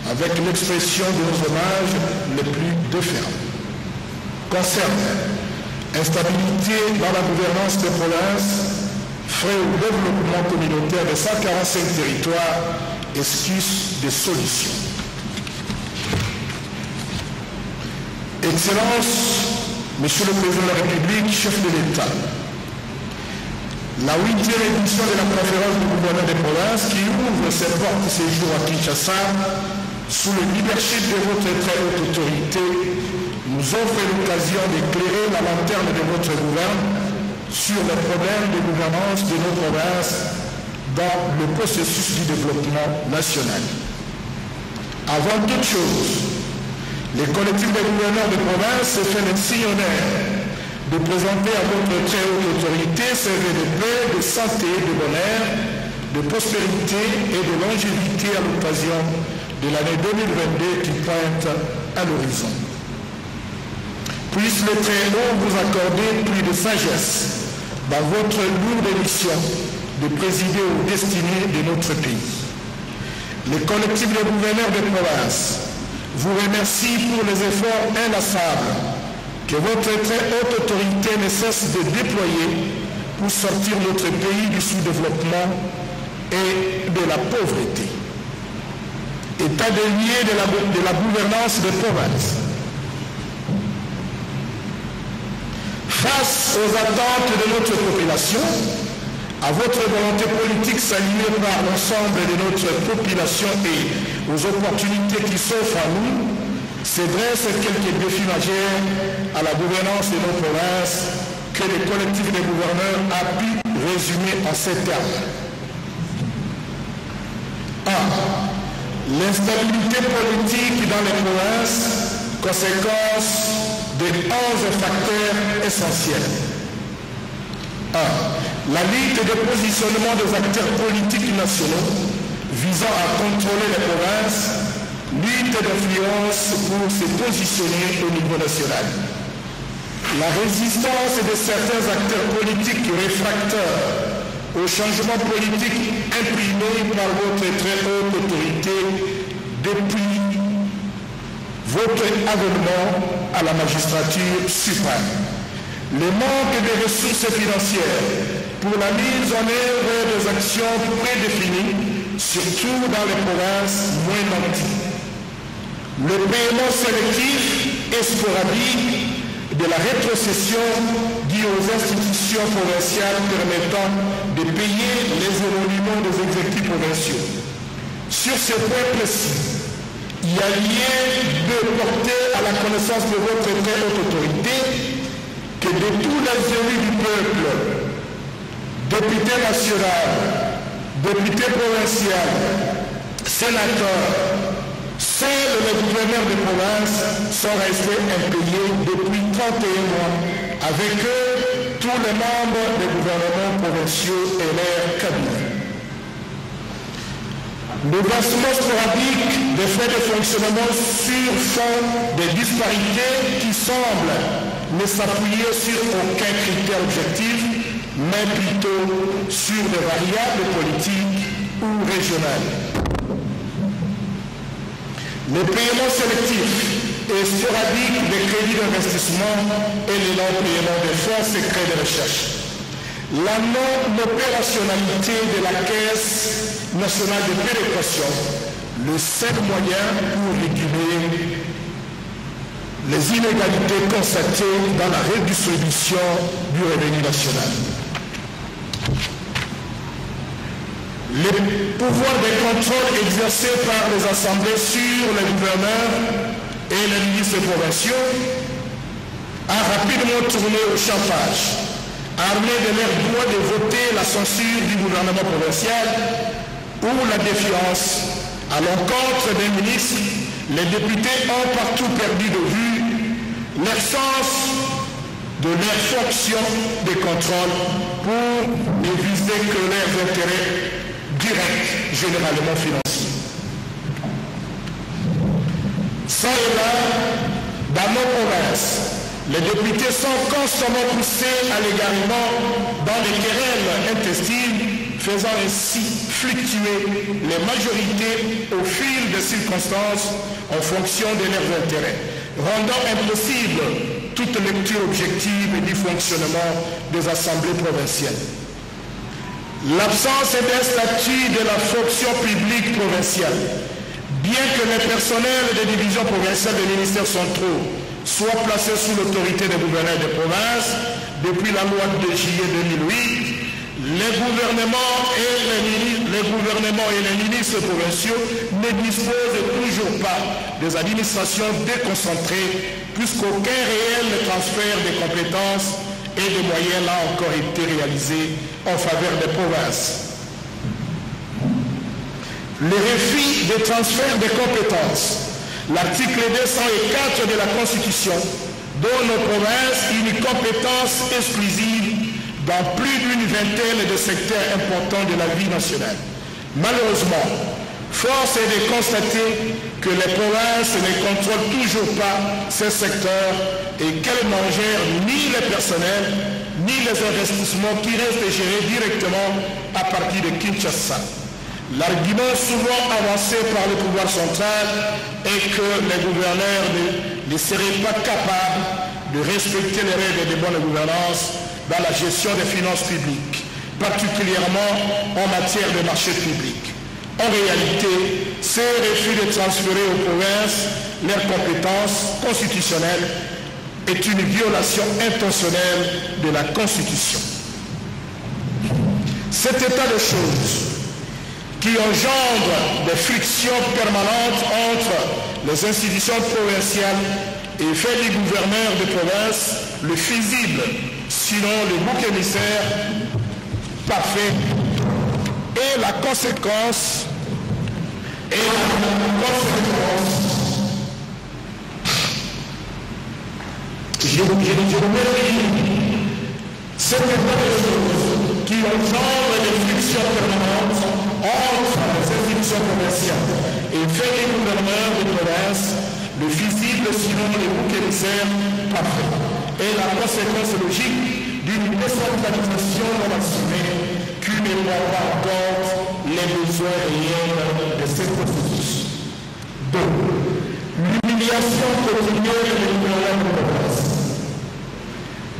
avec l'expression de nos hommages les plus déférents. Concerne instabilité dans la gouvernance des provinces, frais au développement communautaire de 145 territoires, esquisse des solutions. Excellence, Monsieur le Président de la République, chef de l'État, la 8e édition de la conférence du gouverneur des provinces qui ouvre ses portes ces jours à Kinshasa sous le leadership de votre très haute autorité nous offre l'occasion d'éclairer la lanterne de votre gouvernement sur les problèmes de gouvernance de nos provinces dans le processus du développement national. Avant toute chose, les collectifs des gouverneurs de province se fait le signe honneur de présenter à votre très haute autorité ces vœux de paix, de santé, de bonheur, de prospérité et de longévité à l'occasion de l'année 2022 qui pointe à l'horizon. Puisse le très haut vous accorder plus de sagesse dans votre lourde mission de présider aux destinées de notre pays. Les collectifs des gouverneurs de province vous remercient pour les efforts inlassables que votre très haute autorité ne cesse de déployer pour sortir notre pays du sous-développement et de la pauvreté. État des lieux de la gouvernance des provinces. Face aux attentes de notre population, à votre volonté politique saluée par l'ensemble de notre population et aux opportunités qui s'offrent à nous, se dressent quelques défis majeurs à la gouvernance de nos provinces que le collectif des gouverneurs a pu résumer en ces termes. 1. L'instabilité politique dans les provinces, conséquence de 11 facteurs essentiels. 1. La lutte de positionnement des acteurs politiques nationaux visant à contrôler les provinces, lutte d'influence pour se positionner au niveau national. La résistance de certains acteurs politiques réfractaires au changement politique imprimé par votre très haute autorité depuis votre avènement à la magistrature suprême. Le manque de ressources financières pour la mise en œuvre des actions prédéfinies, surtout dans les provinces moins nanties. Le paiement sélectif et sporadique de la rétrocession due aux institutions provinciales permettant de payer les émoluments des exécutifs provinciaux. Sur ce point précis, il y a lieu de porter à la connaissance de votre très haute autorité que de tous les élus du peuple, députés nationaux, députés provinciaux, sénateurs, seuls les gouverneurs de province sont restés impayés depuis 31 mois. Avec eux, tous les membres des gouvernements provinciaux et leurs cabinets. Le versement sporadique des frais de fonctionnement sur fond des disparités qui semblent ne s'appuyer sur aucun critère objectif, mais plutôt sur des variables politiques ou régionales. Le paiement sélectif et sporadique des crédits d'investissement et le non-paiement des fonds secrets de recherche. La non-opérationnalité de la Caisse nationale de péréquation, le seul moyen pour réguler les inégalités constatées dans la redistribution du revenu national. Les pouvoirs de contrôle exercés par les assemblées sur les gouverneurs et les ministres provinciaux a rapidement tourné au chantage, armé de leur droit de voter la censure du gouvernement provincial ou la défiance à l'encontre des ministres. Les députés ont partout perdu de vue leur sens de leur fonction de contrôle pour ne viser que leurs intérêts directs, généralement financiers. Ça et là, dans nos provinces, les députés sont constamment poussés à l'égarement dans les querelles intestines faisant ainsi fluctuer les majorités au fil des circonstances en fonction de leurs intérêts, rendant impossible toute lecture objective du fonctionnement des assemblées provinciales. L'absence d'un statut de la fonction publique provinciale, bien que les personnels des divisions provinciales des ministères centraux soient placés sous l'autorité des gouverneurs de province depuis la loi de juillet 2008, les gouvernements et les ministres provinciaux ne disposent toujours pas des administrations déconcentrées, puisqu'aucun réel transfert de compétences et de moyens n'a encore été réalisé en faveur des provinces. Le refus de transfert de compétences, l'article 204 de la Constitution donne aux provinces une compétence exclusive dans plus d'une vingtaine de secteurs importants de la vie nationale. Malheureusement, force est de constater que les provinces ne contrôlent toujours pas ces secteurs et qu'elles n'en gèrent ni les personnels, ni les investissements qui restent gérés directement à partir de Kinshasa. L'argument souvent avancé par le pouvoir central est que les gouverneurs ne seraient pas capables de respecter les règles de bonne gouvernance dans la gestion des finances publiques, particulièrement en matière de marché public. En réalité, ce refus de transférer aux provinces leurs compétences constitutionnelles est une violation intentionnelle de la Constitution. Cet état de choses qui engendre des frictions permanentes entre les institutions provinciales et fait du gouverneur de province le fusible, sinon le bouc émissaire parfait, et la conséquence, je c'est état de choses qui engendre des frictions permanentes entre les institutions provinciales et fait du gouverneur de province le fusible, sinon le bouc émissaire parfait, et la conséquence logique d'une décentralisation non assumée qui ne prend pas en compte les besoins réels de ces processus. 2. L'humiliation quotidienne des gouverneurs de province.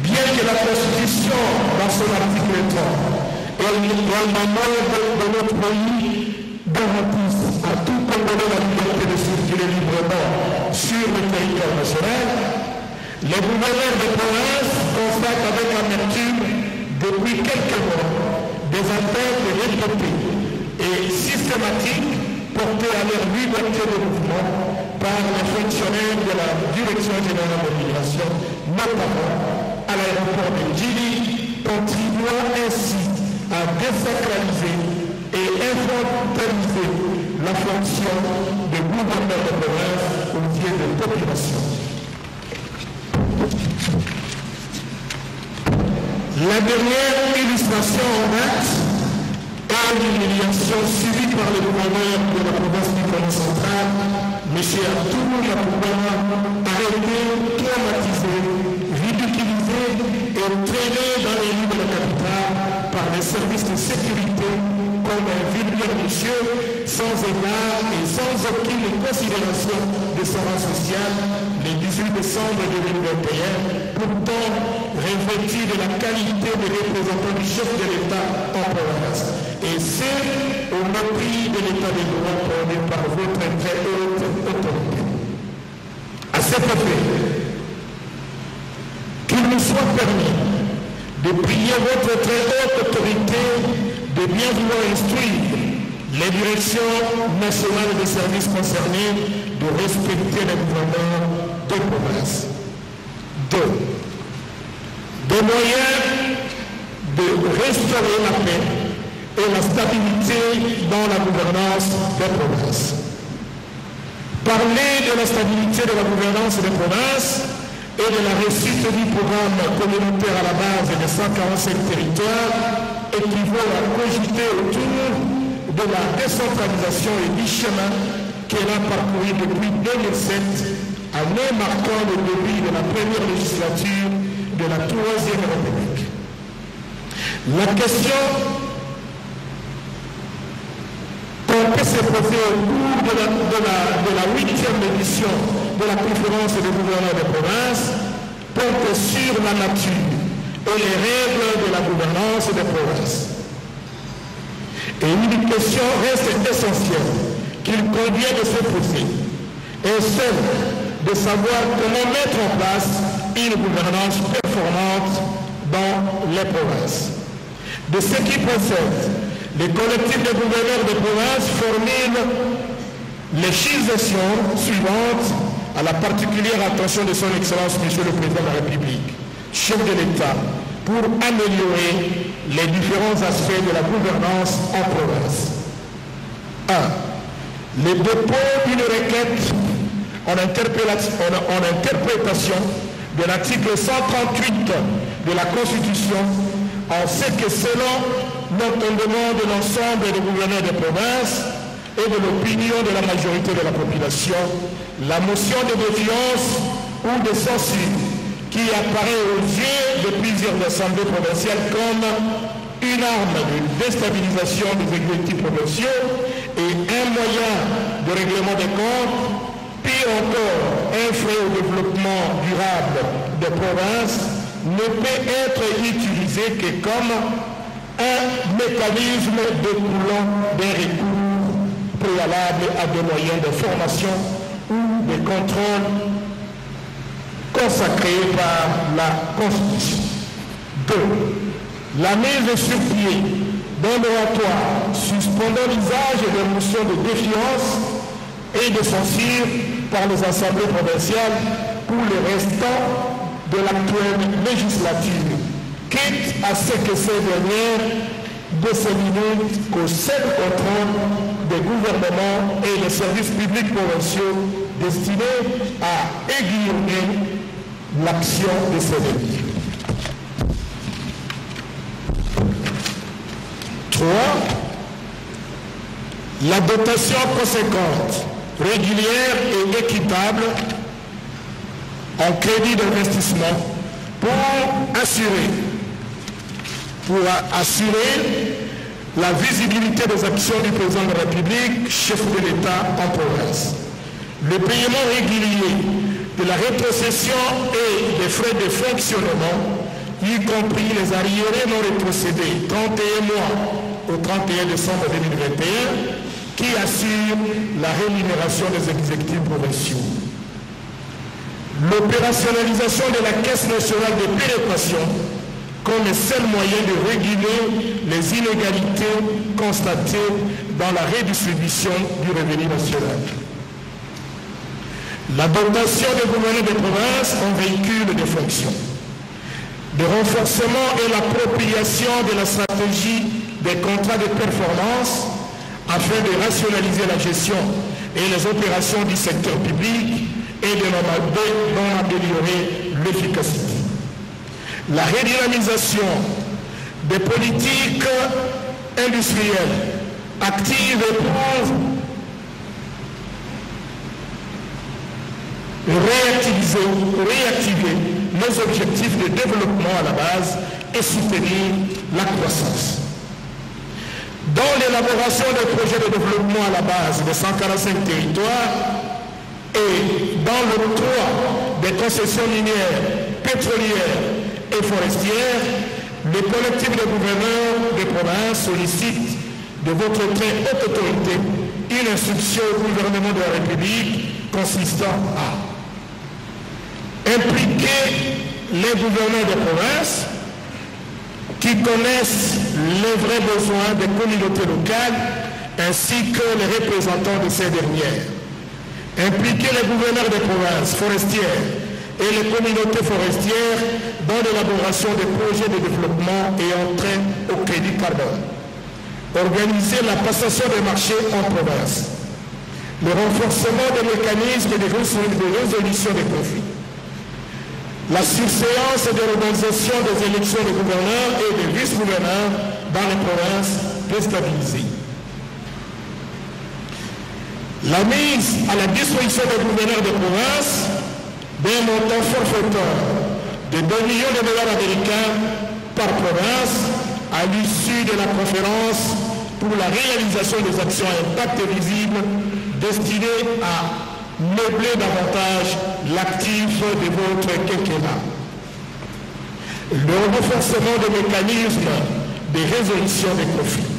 Bien que la Constitution, dans son article 3, et la manœuvre de notre pays garantisse à tout Congolais la liberté de circuler librement sur le territoire national, les gouverneurs de province constatent avec amertume depuis quelques mois des appels répétés et systématiques portés à leur liberté de mouvement par les fonctionnaires de la Direction générale de l'immigration, notamment à l'aéroport de Djili, contribuant ainsi à désacraliser et infantiliser la fonction de gouverneur de province aux yeux de la population. La dernière illustration en date est l'humiliation subie par le gouverneur de la province du Congo central, M. Arthur Yakuba, arrêté, traumatisé, ridiculisé et traîné dans les rues de la capitale par les services de sécurité comme un vulgaire monsieur, sans égard et sans aucune considération de son rang social, le 18 décembre 2021, pourtant revêtu de la qualité de représentant du chef de l'État en province. Et c'est au mépris de l'État de droit prôné par votre très haute autorité. À cet effet, qu'il nous soit permis de prier votre très haute autorité de bien vouloir instruire les directions nationales des services concernés de respecter les gouverneurs de province. 2. Des moyens de restaurer la paix et la stabilité dans la gouvernance des provinces. Parler de la stabilité de la gouvernance des provinces et de la réussite du programme communautaire à la base des 147 territoires équivaut à cogiter autour de la décentralisation et du chemin qu'elle a parcouru depuis 2007, année marquant le début de la première législature de la Troisième République. La question développé ses projets au cours de la 8e édition de la conférence des gouverneurs de province porte sur la nature et les règles de la gouvernance des provinces. Et une question reste essentielle qu'il convient de se poser, et celle de savoir comment mettre en place une gouvernance performante dans les provinces. De ce qui précède, les collectifs de gouverneurs de province formulent les législations suivantes à la particulière attention de son Excellence Monsieur le Président de la République, chef de l'État, pour améliorer les différents aspects de la gouvernance en province. 1. Le dépôt d'une requête en interprétation de l'article 138 de la Constitution, en ce que selon l'entendement de l'ensemble des gouverneurs de province et de l'opinion de la majorité de la population, la motion de défiance ou de censure qui apparaît aux yeux de plusieurs assemblées provinciales comme une arme de déstabilisation des exécutifs provinciaux et un moyen de règlement des comptes, pire encore, un frein au développement durable des provinces, ne peut être utilisé que comme un mécanisme découlant d'un recours préalable à des moyens de formation ou de contrôle consacrés par la Constitution. 2. La mise sur pied d'un moratoire suspendant l'usage des motions de défiance et de censure par les assemblées provinciales pour les restants de l'actuelle législature, quitte à ce que ces dernières ne se limitent qu'au seul contrôle des gouvernements et les services publics provinciaux destinés à aiguiller l'action de ces derniers. 3. La dotation conséquente, régulière et équitable en crédit d'investissement pour assurer la visibilité des actions du président de la République, chef de l'État en province. Le paiement régulier de la rétrocession et des frais de fonctionnement, y compris les arriérés non rétrocédés 31 mois au 31 décembre 2021, qui assure la rémunération des exécutifs provinciaux. L'opérationnalisation de la Caisse nationale de péréquation comme seul moyen de réguler les inégalités constatées dans la redistribution du revenu national. La dotation des gouverneurs de province en véhicule de fonction. Le renforcement et l'appropriation de la stratégie des contrats de performance afin de rationaliser la gestion et les opérations du secteur public et d'en améliorer l'efficacité. La redynamisation des politiques industrielles actives pour réactiver nos objectifs de développement à la base et soutenir la croissance. Dans l'élaboration des projets de développement à la base de 145 territoires et dans l'octroi des concessions minières, pétrolières et forestières, le collectif de gouverneurs de province sollicite de votre très haute autorité une instruction au gouvernement de la République consistant à impliquer les gouverneurs de province qui connaissent les vrais besoins des communautés locales ainsi que les représentants de ces dernières. Impliquer les gouverneurs de provinces forestières et les communautés forestières dans l'élaboration des projets de développement et entrée au crédit carbone. Organiser la passation des marchés en province. Le renforcement des mécanismes de résolution des conflits. La surséance de l'organisation des élections de gouverneurs et de vice-gouverneurs dans les provinces déstabilisées. La mise à la disposition des gouverneurs de province d'un montant forfaitaire de 2 millions de dollars américains par province à l'issue de la conférence pour la réalisation des actions à impact visible destinées à meubler davantage l'actif de votre quinquennat. Le renforcement des mécanismes de résolution des conflits.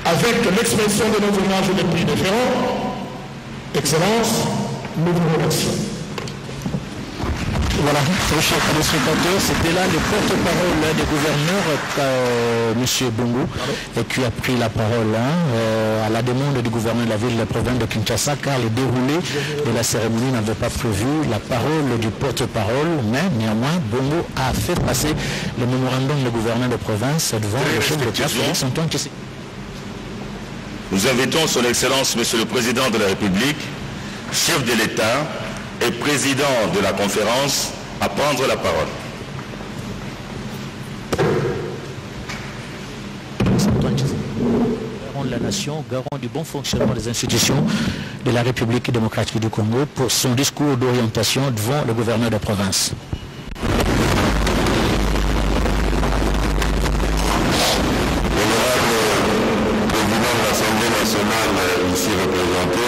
Avec l'expression de nos hommages des pays différents, Excellence, nous vous remercions. Voilà, très chers téléspectateurs, c'était là le porte-parole du gouverneur, M. Bongo, et qui a pris la parole à la demande du gouverneur de la ville de la province de Kinshasa, car le déroulé de la cérémonie n'avait pas prévu la parole du porte-parole, mais néanmoins, Bongo a fait passer le mémorandum du gouverneur de province devant le chef de l'État, Félix Antoine Tshisekedi. Nous invitons son Excellence, Monsieur le Président de la République, chef de l'État et président de la conférence, à prendre la parole. Garant de la nation, garant du bon fonctionnement des institutions de la République démocratique du Congo, pour son discours d'orientation devant le gouverneur de province. Ici représenté,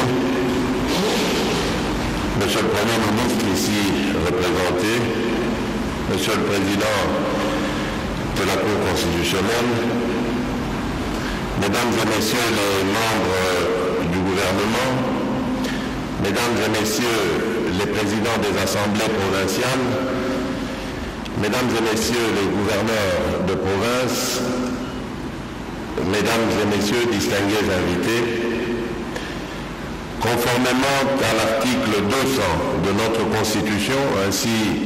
Monsieur le Premier ministre ici représenté, Monsieur le Président de la Cour constitutionnelle, Mesdames et Messieurs les membres du gouvernement, Mesdames et Messieurs les présidents des assemblées provinciales, Mesdames et Messieurs les gouverneurs de province, Mesdames et Messieurs distingués invités, conformément à l'article 200 de notre Constitution, ainsi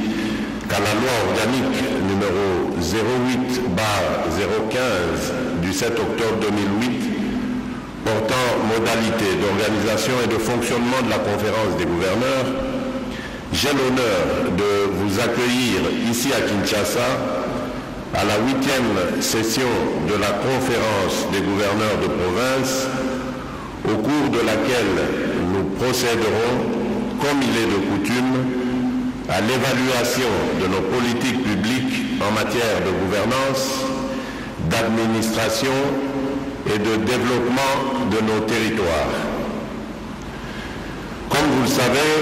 qu'à la loi organique numéro 08/015 du 7 octobre 2008 portant modalités d'organisation et de fonctionnement de la conférence des gouverneurs, j'ai l'honneur de vous accueillir ici à Kinshasa à la 8e session de la conférence des gouverneurs de province, au cours de laquelle nous procéderons, comme il est de coutume, à l'évaluation de nos politiques publiques en matière de gouvernance, d'administration et de développement de nos territoires. Comme vous le savez,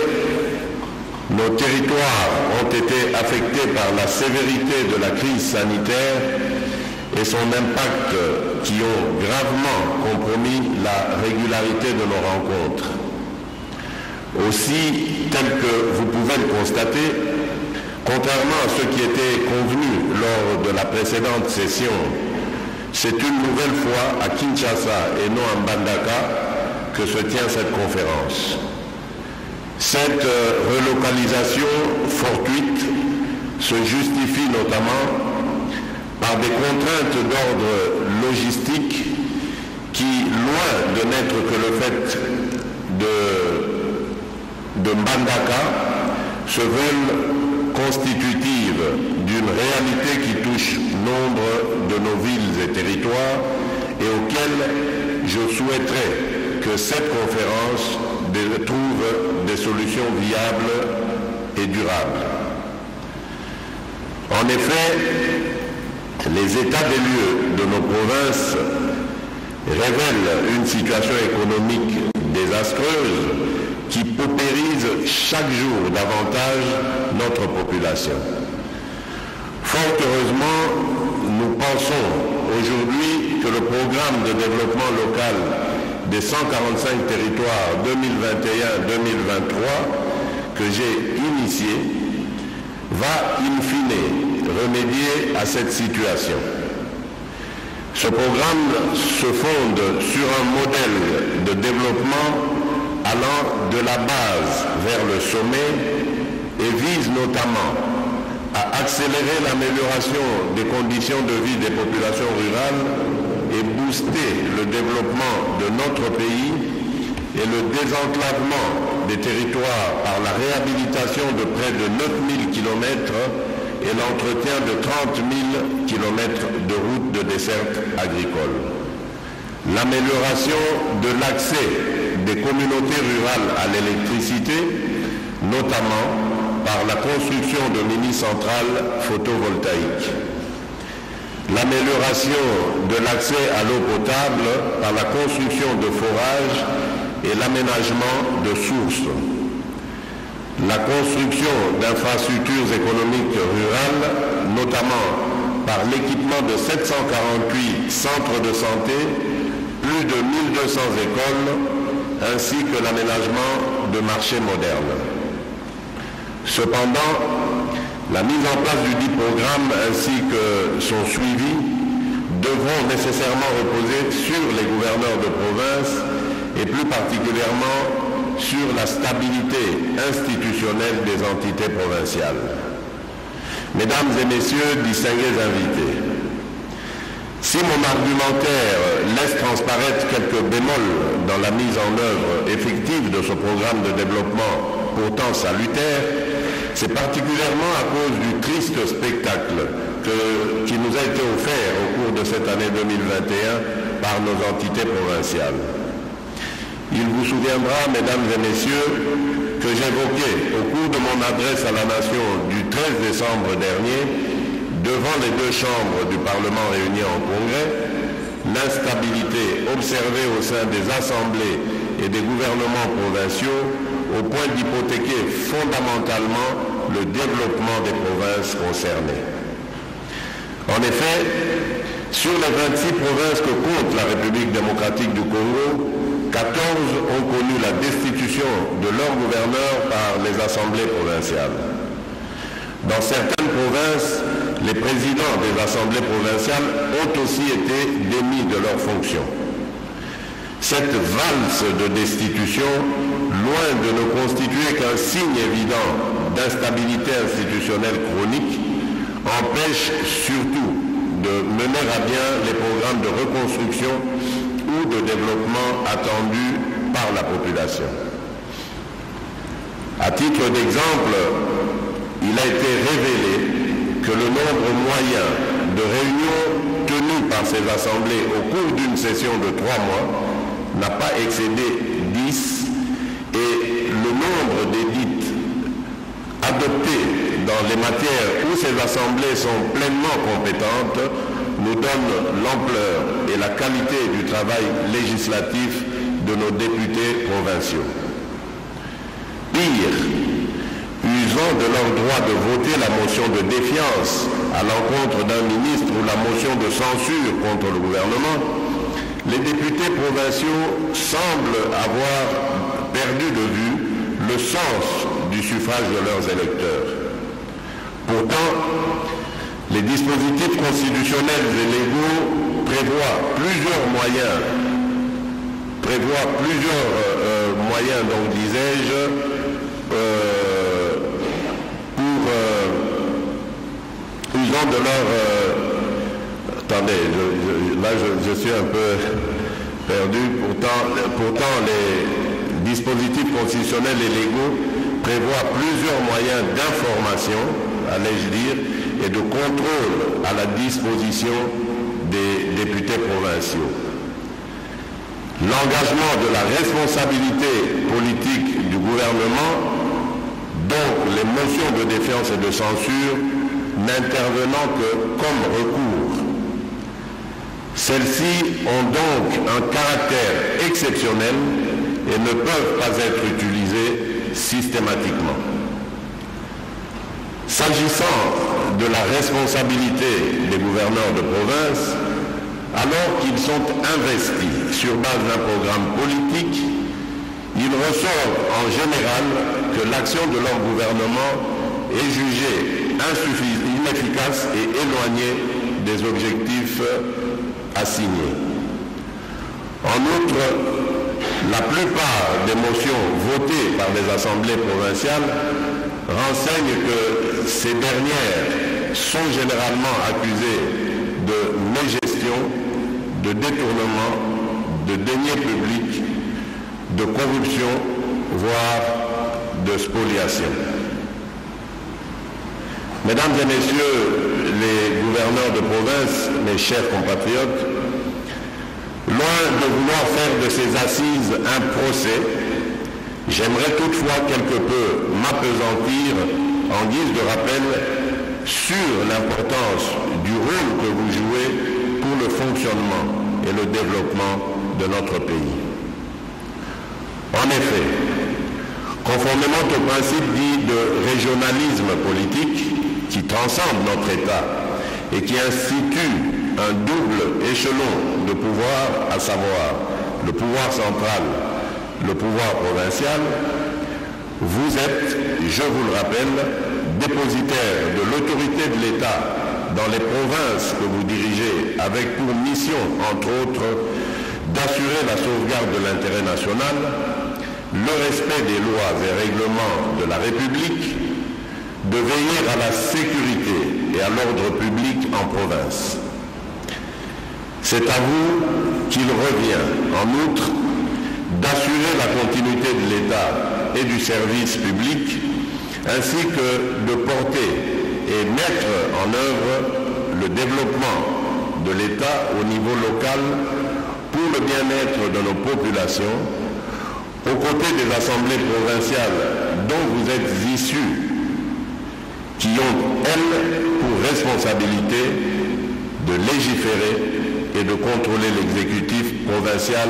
nos territoires ont été affectés par la sévérité de la crise sanitaire et son impact qui ont gravement compromis la régularité de nos rencontres. Aussi, tel que vous pouvez le constater, contrairement à ce qui était convenu lors de la précédente session, c'est une nouvelle fois à Kinshasa et non à Mbandaka que se tient cette conférence. Cette relocalisation fortuite se justifie notamment par des contraintes d'ordre logistique qui, loin de n'être que le fait de Mbandaka, se veulent constitutives d'une réalité qui touche nombre de nos villes et territoires et auxquelles je souhaiterais que cette conférence trouve des solutions viables et durables. En effet, les états des lieux de nos provinces révèlent une situation économique désastreuse qui paupérise chaque jour davantage notre population. Fort heureusement, nous pensons aujourd'hui que le programme de développement local des 145 territoires 2021-2023 que j'ai initié va in fine remédier à cette situation. Ce programme se fonde sur un modèle de développement allant de la base vers le sommet et vise notamment à accélérer l'amélioration des conditions de vie des populations rurales et booster le développement de notre pays et le désenclavement des territoires par la réhabilitation de près de 9000 km et l'entretien de 30 000 km de routes de desserte agricole. L'amélioration de l'accès des communautés rurales à l'électricité, notamment par la construction de mini-centrales photovoltaïques. l'amélioration de l'accès à l'eau potable par la construction de forages et l'aménagement de sources, la construction d'infrastructures économiques rurales, notamment par l'équipement de 748 centres de santé, plus de 1200 écoles, ainsi que l'aménagement de marchés modernes. Cependant, la mise en place du dit programme ainsi que son suivi devront nécessairement reposer sur les gouverneurs de province et plus particulièrement sur la stabilité institutionnelle des entités provinciales. Mesdames et messieurs, distingués invités, si mon argumentaire laisse transparaître quelques bémols dans la mise en œuvre effective de ce programme de développement pourtant salutaire, c'est particulièrement à cause du triste spectacle qui nous a été offert au cours de cette année 2021 par nos entités provinciales. Il vous souviendra, mesdames et messieurs, que j'évoquais au cours de mon adresse à la nation du 13 décembre dernier, devant les deux chambres du Parlement réunis en congrès, l'instabilité observée au sein des assemblées et des gouvernements provinciaux au point d'hypothéquer fondamentalement le développement des provinces concernées. En effet, sur les 26 provinces que compte la République démocratique du Congo, 14 ont connu la destitution de leur gouverneur par les assemblées provinciales. Dans certaines provinces, les présidents des assemblées provinciales ont aussi été démis de leurs fonctions. Cette valse de destitution, loin de ne constituer qu'un signe évident d'instabilité institutionnelle chronique, empêche surtout de mener à bien les programmes de reconstruction ou de développement attendus par la population. À titre d'exemple, il a été révélé que le nombre moyen de réunions tenues par ces assemblées au cours d'une session de 3 mois n'a pas excédé 10 et le nombre d'édits adoptés dans les matières où ces assemblées sont pleinement compétentes nous donne l'ampleur et la qualité du travail législatif de nos députés provinciaux. Pire, usant de leur droit de voter la motion de défiance à l'encontre d'un ministre ou la motion de censure contre le gouvernement, les députés provinciaux semblent avoir perdu de vue le sens du suffrage de leurs électeurs. Pourtant, les dispositifs constitutionnels et légaux prévoient plusieurs moyens, donc disais-je, usant de leur... attendez, là je suis un peu perdu. Pourtant, les dispositifs constitutionnels et légaux prévoient plusieurs moyens d'information, allais-je dire, et de contrôle à la disposition des députés provinciaux. L'engagement de la responsabilité politique du gouvernement, donc les motions de défiance et de censure, n'intervenant que comme recours. Celles-ci ont donc un caractère exceptionnel et ne peuvent pas être utilisées systématiquement. S'agissant de la responsabilité des gouverneurs de province, alors qu'ils sont investis sur base d'un programme politique, il ressort en général que l'action de leur gouvernement est jugée inefficace et éloignée des objectifs assignés. En outre, la plupart des motions votées par les assemblées provinciales renseignent que ces dernières sont généralement accusées de mégestion, de détournement, de deniers publics, de corruption, voire de spoliation. Mesdames et messieurs les gouverneurs de province, mes chers compatriotes, loin de vouloir faire de ces assises un procès, j'aimerais toutefois quelque peu m'appesantir en guise de rappel sur l'importance du rôle que vous jouez pour le fonctionnement et le développement de notre pays. En effet, conformément au principe dit de régionalisme politique qui transcende notre État et qui institue un double échelon de pouvoir, à savoir le pouvoir central, le pouvoir provincial, vous êtes, je vous le rappelle, dépositaire de l'autorité de l'État dans les provinces que vous dirigez, avec pour mission, entre autres, d'assurer la sauvegarde de l'intérêt national, le respect des lois et règlements de la République, de veiller à la sécurité et à l'ordre public en province. C'est à vous qu'il revient, en outre, d'assurer la continuité de l'État et du service public, ainsi que de porter et mettre en œuvre le développement de l'État au niveau local pour le bien-être de nos populations, aux côtés des assemblées provinciales dont vous êtes issus, qui ont, elles, pour responsabilité de légiférer et de contrôler l'exécutif provincial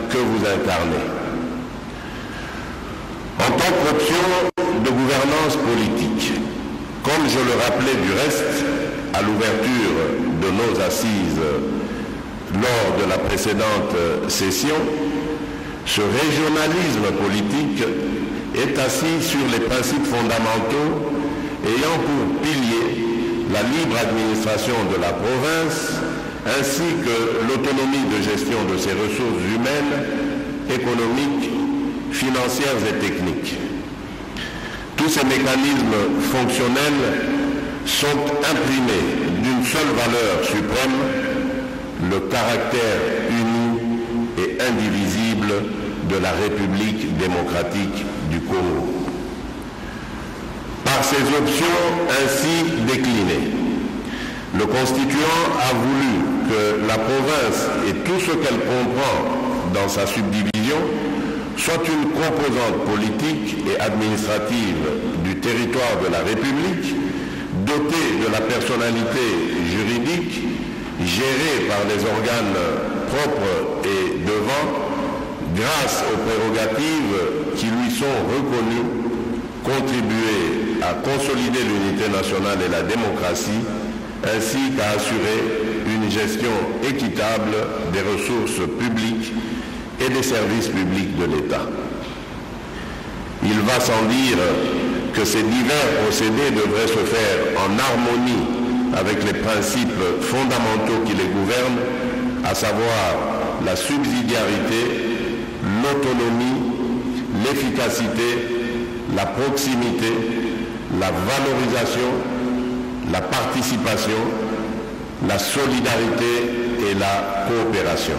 que vous incarnez. En tant qu'option de gouvernance politique, comme je le rappelais du reste à l'ouverture de nos assises lors de la précédente session, ce régionalisme politique est assis sur les principes fondamentaux ayant pour pilier la libre administration de la province ainsi que l'autonomie de gestion de ses ressources humaines, économiques, financières et techniques. Tous ces mécanismes fonctionnels sont imprimés d'une seule valeur suprême, le caractère uni et indivisible de la République démocratique du Congo. Par ces options ainsi déclinées, le constituant a voulu que la province et tout ce qu'elle comprend dans sa subdivision soit une composante politique et administrative du territoire de la République, dotée de la personnalité juridique, gérée par des organes propres et devants, grâce aux prérogatives qui lui sont reconnues, contribuer à consolider l'unité nationale et la démocratie, ainsi qu'à assurer une gestion équitable des ressources publiques et des services publics de l'État. Il va sans dire que ces divers procédés devraient se faire en harmonie avec les principes fondamentaux qui les gouvernent, à savoir la subsidiarité, l'autonomie, l'efficacité, la proximité, la valorisation, la participation, la solidarité et la coopération.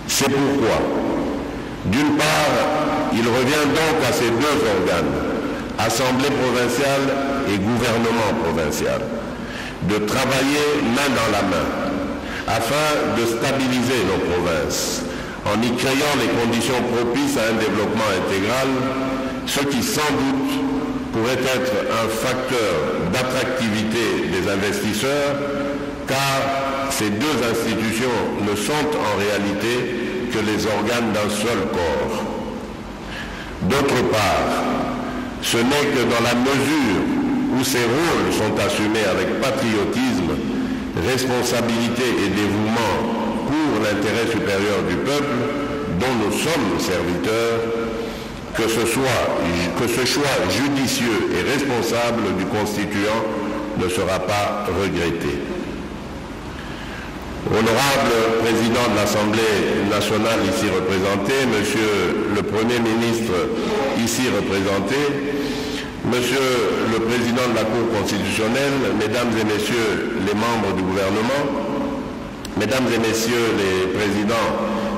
C'est pourquoi, d'une part, il revient donc à ces deux organes, Assemblée provinciale et gouvernement provincial, de travailler main dans la main afin de stabiliser nos provinces en y créant les conditions propices à un développement intégral, ce qui sans doute pourrait être un facteur d'attractivité des investisseurs, car ces deux institutions ne sont en réalité que les organes d'un seul corps. D'autre part, ce n'est que dans la mesure où ces rôles sont assumés avec patriotisme, responsabilité et dévouement pour l'intérêt supérieur du peuple, dont nous sommes serviteurs, que ce choix judicieux et responsable du constituant ne sera pas regretté. Honorable Président de l'Assemblée nationale ici représenté, Monsieur le Premier ministre ici représenté, Monsieur le Président de la Cour constitutionnelle, Mesdames et Messieurs les membres du gouvernement, Mesdames et Messieurs les présidents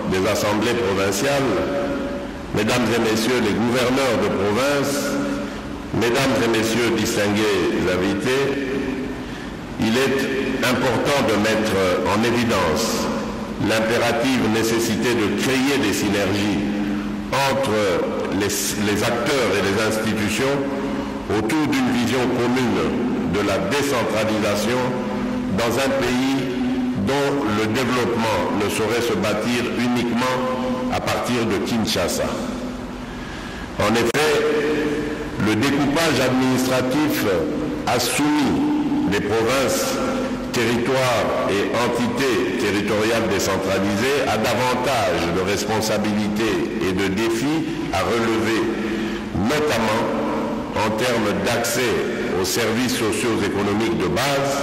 des assemblées provinciales, Mesdames et Messieurs les gouverneurs de province, Mesdames et Messieurs distingués invités, il est important de mettre en évidence l'impérative nécessité de créer des synergies entre les acteurs et les institutions autour d'une vision commune de la décentralisation dans un pays dont le développement ne saurait se bâtir uniquement à partir de Kinshasa. En effet, le découpage administratif a soumis les provinces, territoires et entités territoriales décentralisées à davantage de responsabilités et de défis à relever, notamment en termes d'accès aux services socio-économiques de base,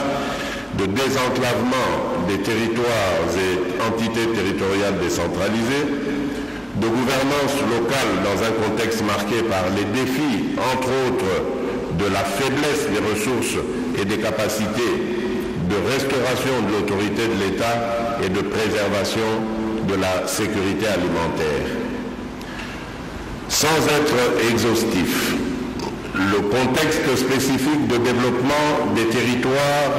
de désenclavement des territoires et entités territoriales décentralisées, de gouvernance locale dans un contexte marqué par les défis, entre autres, de la faiblesse des ressources et des capacités de restauration de l'autorité de l'État et de préservation de la sécurité alimentaire. Sans être exhaustif, le contexte spécifique de développement des territoires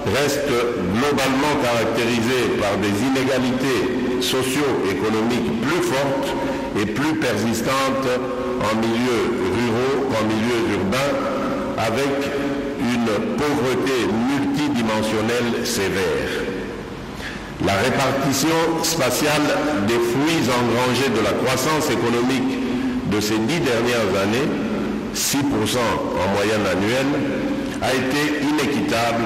reste globalement caractérisé par des inégalités socio-économiques plus fortes et plus persistantes en milieux ruraux qu'en milieux urbains, avec une pauvreté multidimensionnelle sévère. La répartition spatiale des fruits engrangés de la croissance économique de ces 10 dernières années, 6% en moyenne annuelle, a été inéquitable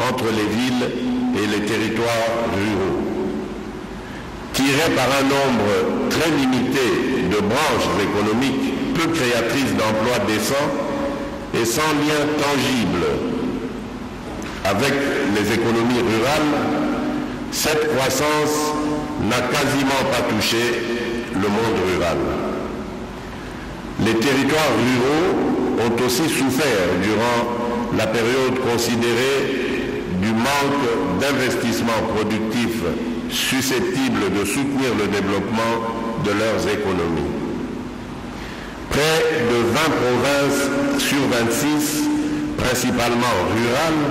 entre les villes et les territoires ruraux. Tiré par un nombre très limité de branches économiques peu créatrices d'emplois décents et sans lien tangible avec les économies rurales, cette croissance n'a quasiment pas touché le monde rural. Les territoires ruraux ont aussi souffert durant la période considérée du manque d'investissements productifs susceptibles de soutenir le développement de leurs économies. Près de 20 provinces sur 26, principalement rurales,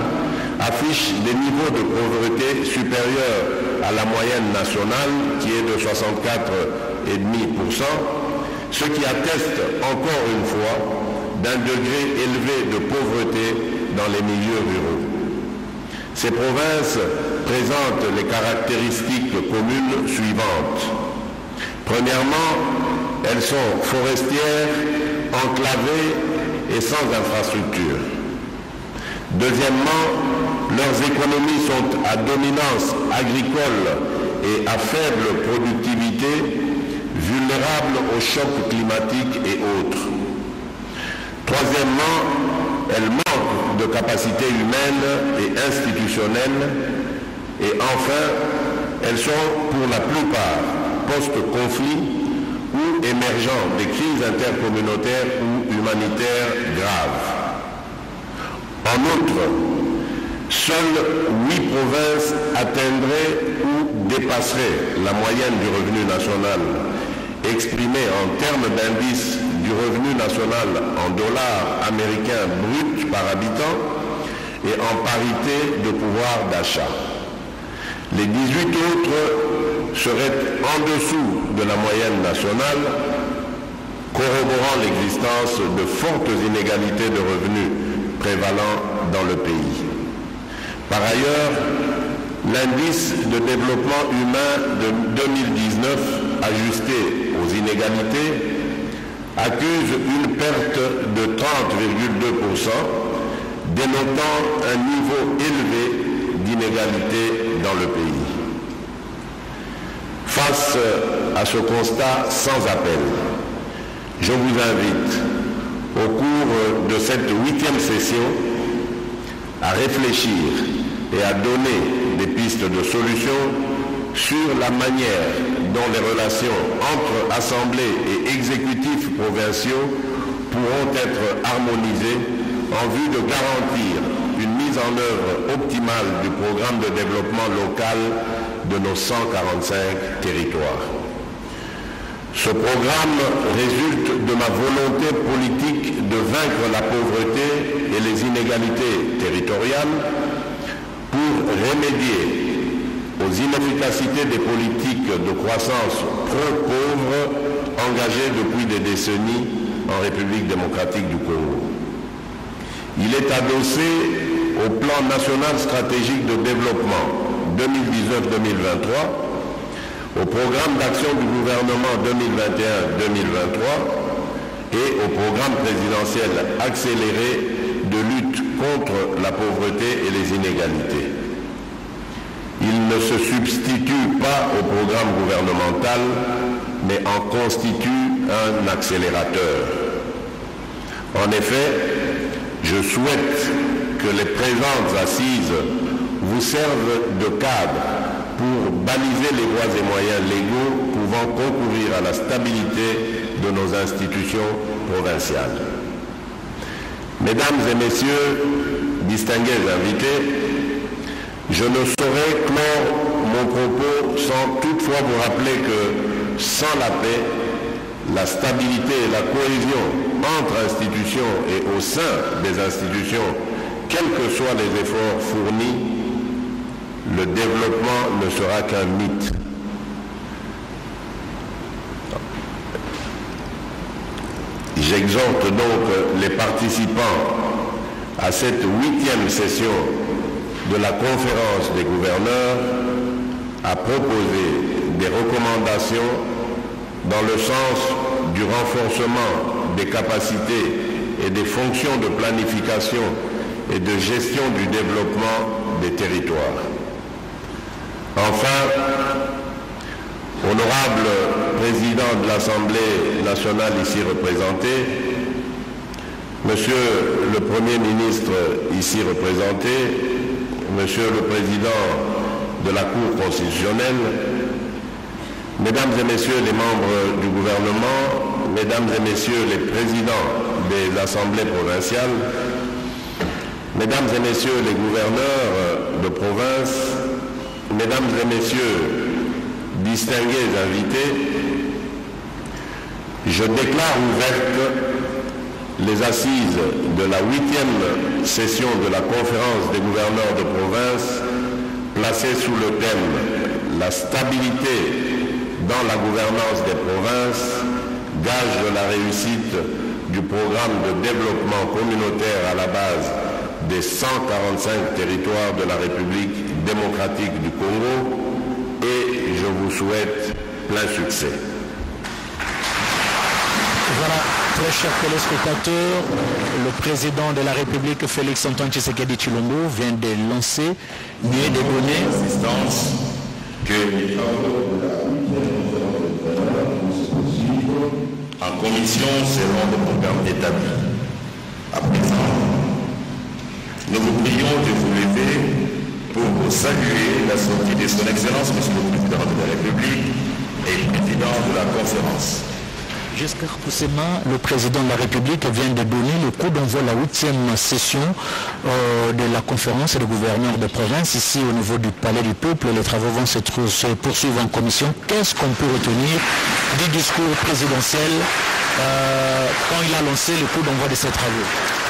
affichent des niveaux de pauvreté supérieurs à la moyenne nationale, qui est de 64,5%, ce qui atteste encore une fois d'un degré élevé de pauvreté dans les milieux ruraux. Ces provinces présentent les caractéristiques communes suivantes. Premièrement, elles sont forestières, enclavées et sans infrastructure. Deuxièmement, leurs économies sont à dominance agricole et à faible productivité, vulnérables aux chocs climatiques et autres. Troisièmement, elles manquent de capacités humaines et institutionnelles. Et enfin, elles sont pour la plupart post-conflit ou émergeant des crises intercommunautaires ou humanitaires graves. En outre, seules 8 provinces atteindraient ou dépasseraient la moyenne du revenu national, exprimé en termes d'indice du revenu national en dollars américains bruts par habitant et en parité de pouvoir d'achat. Les 18 autres seraient en dessous de la moyenne nationale, corroborant l'existence de fortes inégalités de revenus prévalant dans le pays. Par ailleurs, l'indice de développement humain de 2019, ajusté aux inégalités, accuse une perte de 30,2%, dénotant un niveau élevé d'inégalité dans le pays. Face à ce constat sans appel, je vous invite, au cours de cette 8e session, à réfléchir et à donner des pistes de solutions sur la manière dont les relations entre assemblées et exécutifs provinciaux pourront être harmonisées en vue de garantir une mise en œuvre optimale du programme de développement local de nos 145 territoires. Ce programme résulte de ma volonté politique de vaincre la pauvreté et les inégalités territoriales pour remédier aux inefficacités des politiques de croissance pro-pauvres engagées depuis des décennies en République démocratique du Congo. Il est adossé au plan national stratégique de développement 2019-2023, au programme d'action du gouvernement 2021-2023 et au programme présidentiel accéléré de lutte contre la pauvreté et les inégalités. Il ne se substitue pas au programme gouvernemental, mais en constitue un accélérateur. En effet, je souhaite que les présentes assises vous servent de cadre pour baliser les voies et moyens légaux pouvant concourir à la stabilité de nos institutions provinciales. Mesdames et messieurs, distingués invités, je ne saurais clore mon propos sans toutefois vous rappeler que sans la paix, la stabilité et la cohésion entre institutions et au sein des institutions, quels que soient les efforts fournis, le développement ne sera qu'un mythe. J'exhorte donc les participants à cette 8e session de la conférence des gouverneurs à proposer des recommandations dans le sens du renforcement des capacités et des fonctions de planification et de gestion du développement des territoires. Enfin, honorable président de l'Assemblée nationale ici représenté, monsieur le Premier ministre ici représenté, monsieur le président de la Cour constitutionnelle, mesdames et messieurs les membres du gouvernement, mesdames et messieurs les présidents des assemblées provinciales, mesdames et messieurs les gouverneurs de province, mesdames et messieurs distingués invités, je déclare ouvertes les assises de la 8e session de la conférence des gouverneurs de province placée sous le thème « La stabilité dans la gouvernance des provinces, gage de la réussite du programme de développement communautaire à la base des 145 territoires de la République démocratique du Congo » et je vous souhaite plein succès. Voilà, très chers téléspectateurs, le président de la République, Félix Antoine Tshisekedi Tshilombo, vient de lancer mieux des données. Que en commission selon le programme établi. À présent, nous vous prions de vous lever pour saluer la sortie de son Excellence, Monsieur le Président de la République et Président de la Conférence. Giscard Poussema, le président de la République, vient de donner le coup d'envoi de la 8e session de la conférence des gouverneurs de province ici au niveau du Palais du Peuple. Les travaux vont se poursuivre en commission. Qu'est-ce qu'on peut retenir du discours présidentiel quand il a lancé le coup d'envoi de ces travaux?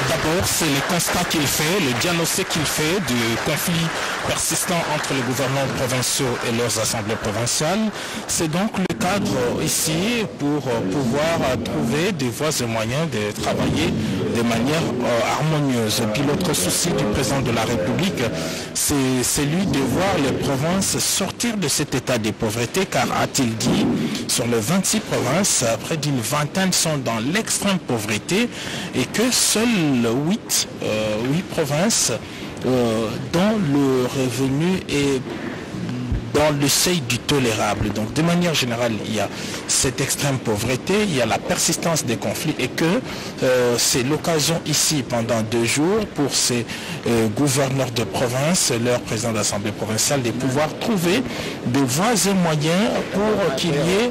D'abord, c'est le constat qu'il fait, le diagnostic qu'il fait du conflit persistant entre les gouverneurs provinciaux et leurs assemblées provinciales. C'est donc le cadre ici pour pouvoir trouver des voies et moyens de travailler de manière harmonieuse. Et puis l'autre souci du président de la République, c'est celui de voir les provinces sortir de cet état de pauvreté, car a-t-il dit, sur les 26 provinces, près d'une vingtaine sont dans l'extrême pauvreté et que seules 8 provinces dont le revenu est dans le seuil du tolérable. Donc de manière générale, il y a cette extrême pauvreté, il y a la persistance des conflits et que c'est l'occasion ici pendant 2 jours pour ces gouverneurs de province, leurs présidents d'assemblée provinciale, de pouvoir trouver des voies et moyens pour qu'il y ait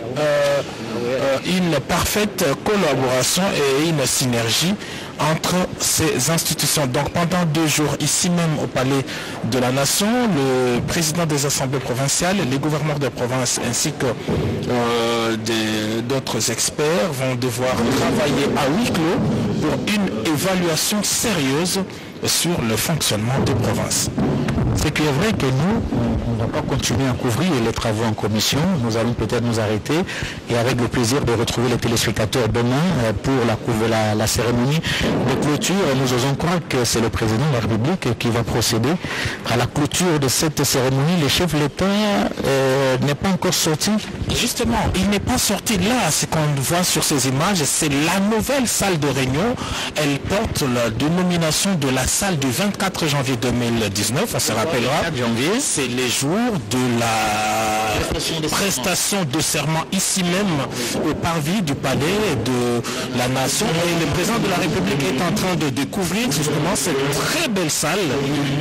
une parfaite collaboration et une synergie entre ces institutions. Donc pendant 2 jours, ici même au Palais de la Nation, le président des assemblées provinciales, les gouverneurs de province ainsi que d'autres experts vont devoir travailler à huis clos pour une évaluation sérieuse sur le fonctionnement des provinces. Ce qui est vrai que nous, on ne va pas continuer à couvrir les travaux en commission. Nous allons peut-être nous arrêter et avec le plaisir de retrouver les téléspectateurs demain pour la cérémonie de clôture. Et nous osons croire que c'est le président de la République qui va procéder à la clôture de cette cérémonie. Le chef de l'État n'est pas encore sorti. Justement, il n'est pas sorti là. Ce qu'on voit sur ces images, c'est la nouvelle salle de réunion. Elle porte la dénomination de la salle du 24 janvier 2019. On se rappellera, c'est les jours de la prestation de serment ici même au parvis du palais de la nation. Et le président de la République est en train de découvrir justement cette très belle salle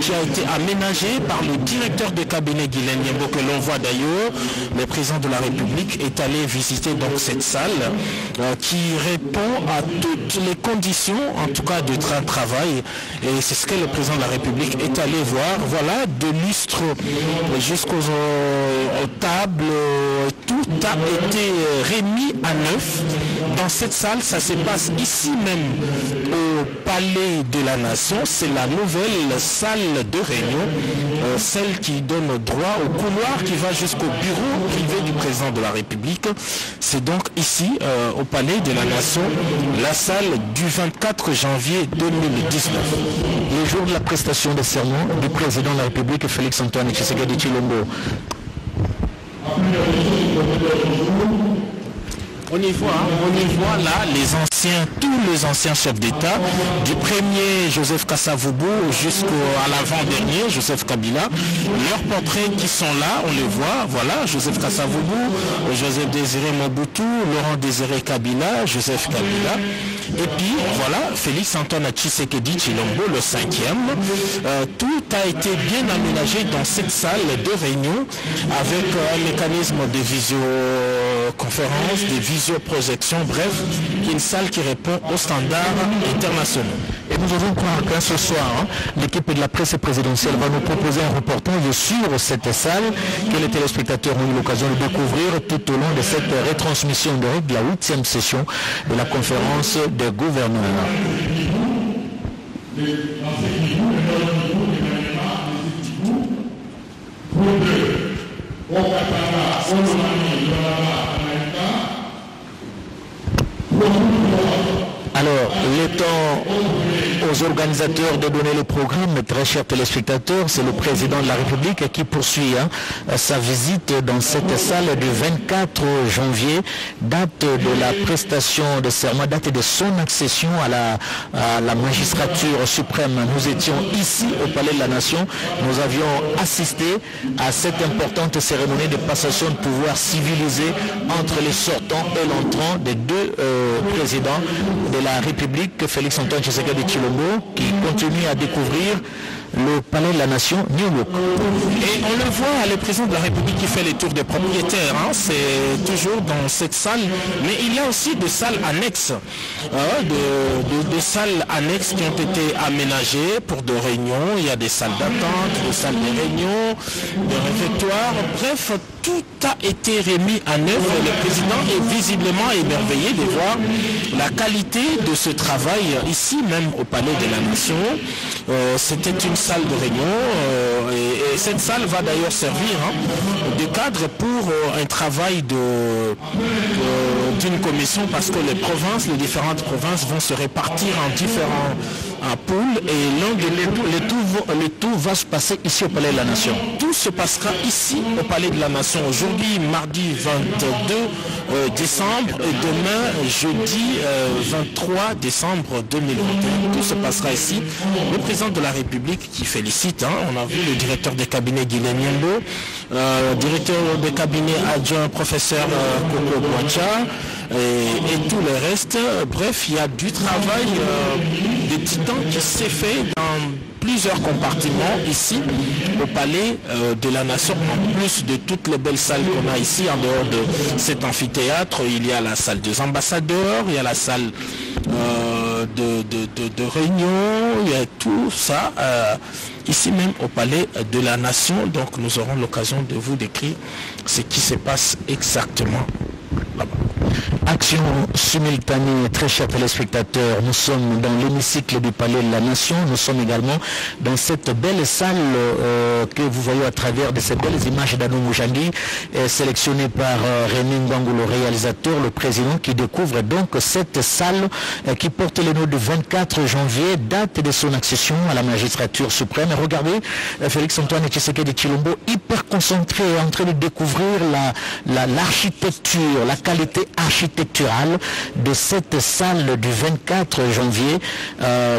qui a été aménagée par le directeur de cabinet Guylaine Yembo, que l'on voit d'ailleurs. Le président de la République est allé visiter donc cette salle qui répond à toutes les conditions, en tout cas de travail. Et c'est ce que le président de la République est allé voir. Voilà, de lustres jusqu'aux tables, tout a été remis à neuf. Dans cette salle, ça se passe ici même au Palais de la Nation. C'est la nouvelle salle de réunion, celle qui donne droit au couloir qui va jusqu'au bureau privé du président de la République. C'est donc ici, au Palais de la Nation, la salle du 24 janvier 2019. Le jour de la prestation de serment du président de la République, Félix Antoine Tshisekedi Tshilombo. On y voit là tous les anciens chefs d'État, du premier Joseph Kasavubu jusqu'à l'avant-dernier, Joseph Kabila. Leurs portraits qui sont là, on les voit, voilà, Joseph Kasavubu, Joseph Désiré Mobutu, Laurent Désiré Kabila, Joseph Kabila. Et puis voilà, Félix Antoine Tshisekedi Tshilombo, le 5e. Tout a été bien aménagé dans cette salle de réunion avec un mécanisme de visioconférence, de visioprojection, bref, une salle qui répond aux standards internationaux. Et nous allons croire que ce soir, l'équipe de la presse présidentielle va nous proposer un reportage sur cette salle que les téléspectateurs ont eu l'occasion de découvrir tout au long de cette retransmission de la 8e session de la conférence des gouverneurs. Alors, le temps aux organisateurs de donner le programme, très chers téléspectateurs, c'est le président de la République qui poursuit sa visite dans cette salle du 24 janvier, date de la prestation de serment, date de son accession à la magistrature suprême. Nous étions ici au Palais de la Nation, nous avions assisté à cette importante cérémonie de passation de pouvoir civilisé entre les sortants et l'entrant des deux présidents de la République, Félix Antoine Tshisekedi Tshilombo, qui continue à découvrir le Palais de la Nation, New York. Et on le voit, le président de la République qui fait les tours des propriétaires, c'est toujours dans cette salle, mais il y a aussi des salles annexes, des salles annexes qui ont été aménagées pour des réunions. Il y a des salles d'attente, des salles de réunion, des réfectoires, bref, tout a été remis à neuf. Le président est visiblement émerveillé de voir la qualité de ce travail ici même au Palais de la Nation. C'était une salle de réunion et cette salle va d'ailleurs servir de cadre pour un travail d'une commission, parce que les différentes provinces vont se répartir en différents pôles et le tout va se passer ici au Palais de la Nation. Tout se passera ici au Palais de la Nation. Aujourd'hui, mardi 22 décembre et demain, jeudi 23 décembre 2021. Tout se passera ici. Le président de la République qui félicite, on a vu le directeur de cabinet Guylaine Yembo, directeur de cabinet adjoint professeur Koko Boacha et tout le reste. Bref, il y a du travail de titan qui s'est fait dans plusieurs compartiments ici au Palais de la Nation. En plus de toutes les belles salles qu'on a ici, en dehors de cet amphithéâtre, il y a la salle des ambassadeurs, il y a la salle de réunion, il y a tout ça ici même au Palais de la Nation. Donc nous aurons l'occasion de vous décrire ce qui se passe exactement. là-bas. Action simultanée, très chers téléspectateurs, nous sommes dans l'hémicycle du Palais de la Nation, nous sommes également dans cette belle salle que vous voyez à travers de ces belles images d'Adou Moujangi, sélectionnée par René Ngwangu, le réalisateur, le président, qui découvre donc cette salle qui porte le nom du 24 janvier, date de son accession à la magistrature suprême. Et regardez, Félix-Antoine Tshisekedi Tshilombo, hyper concentré, en train de découvrir l'architecture, la qualité architecturale de cette salle du 24 janvier.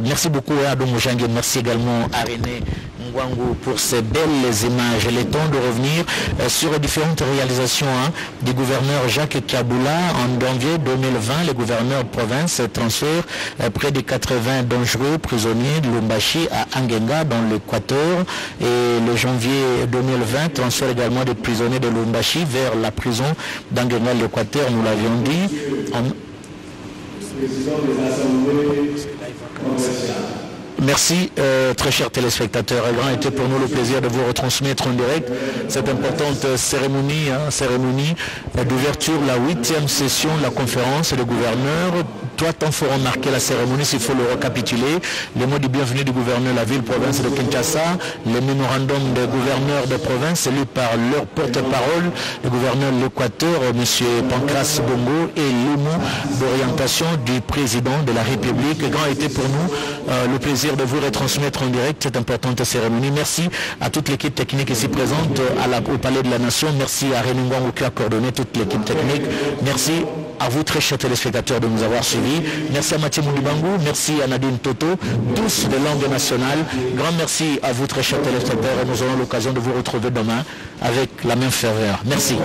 Merci beaucoup à Adou Moujangi, merci également à René Ngwangu pour ces belles images. Il est temps de revenir sur les différentes réalisations du gouverneur Jacques Kaboula. En janvier 2020, le gouverneur de province transfère près de 80 dangereux prisonniers de Lumbashi à Angenga dans l'Équateur. Et le janvier 2020, transfère également des prisonniers de Lumbashi vers la prison d'Angenga, l'Équateur, nous l'avions dit. Merci, très chers téléspectateurs. Il a été pour nous le plaisir de vous retransmettre en direct cette importante cérémonie d'ouverture, la 8e session de la conférence des gouverneurs. Toi, t'en feront marquer la cérémonie, s'il faut le récapituler. Les mots de bienvenue du gouverneur de la ville-province de Kinshasa, les mémorandums des gouverneurs de province élus par leur porte-parole, le gouverneur de l'Équateur, M. Pancras Bongo, et les mots d'orientation du président de la République. Grand a été pour nous le plaisir de vous retransmettre en direct cette importante cérémonie. Merci à toute l'équipe technique ici présente au Palais de la Nation. Merci à René Ngwangu qui a coordonné toute l'équipe technique. Merci à vous, très chers téléspectateurs, de nous avoir suivis. Merci à Mathieu Moulibangou, merci à Nadine Toto, tous de langue nationale. Grand merci à vous, très chers téléspectateurs, et nous aurons l'occasion de vous retrouver demain avec la même ferveur. Merci.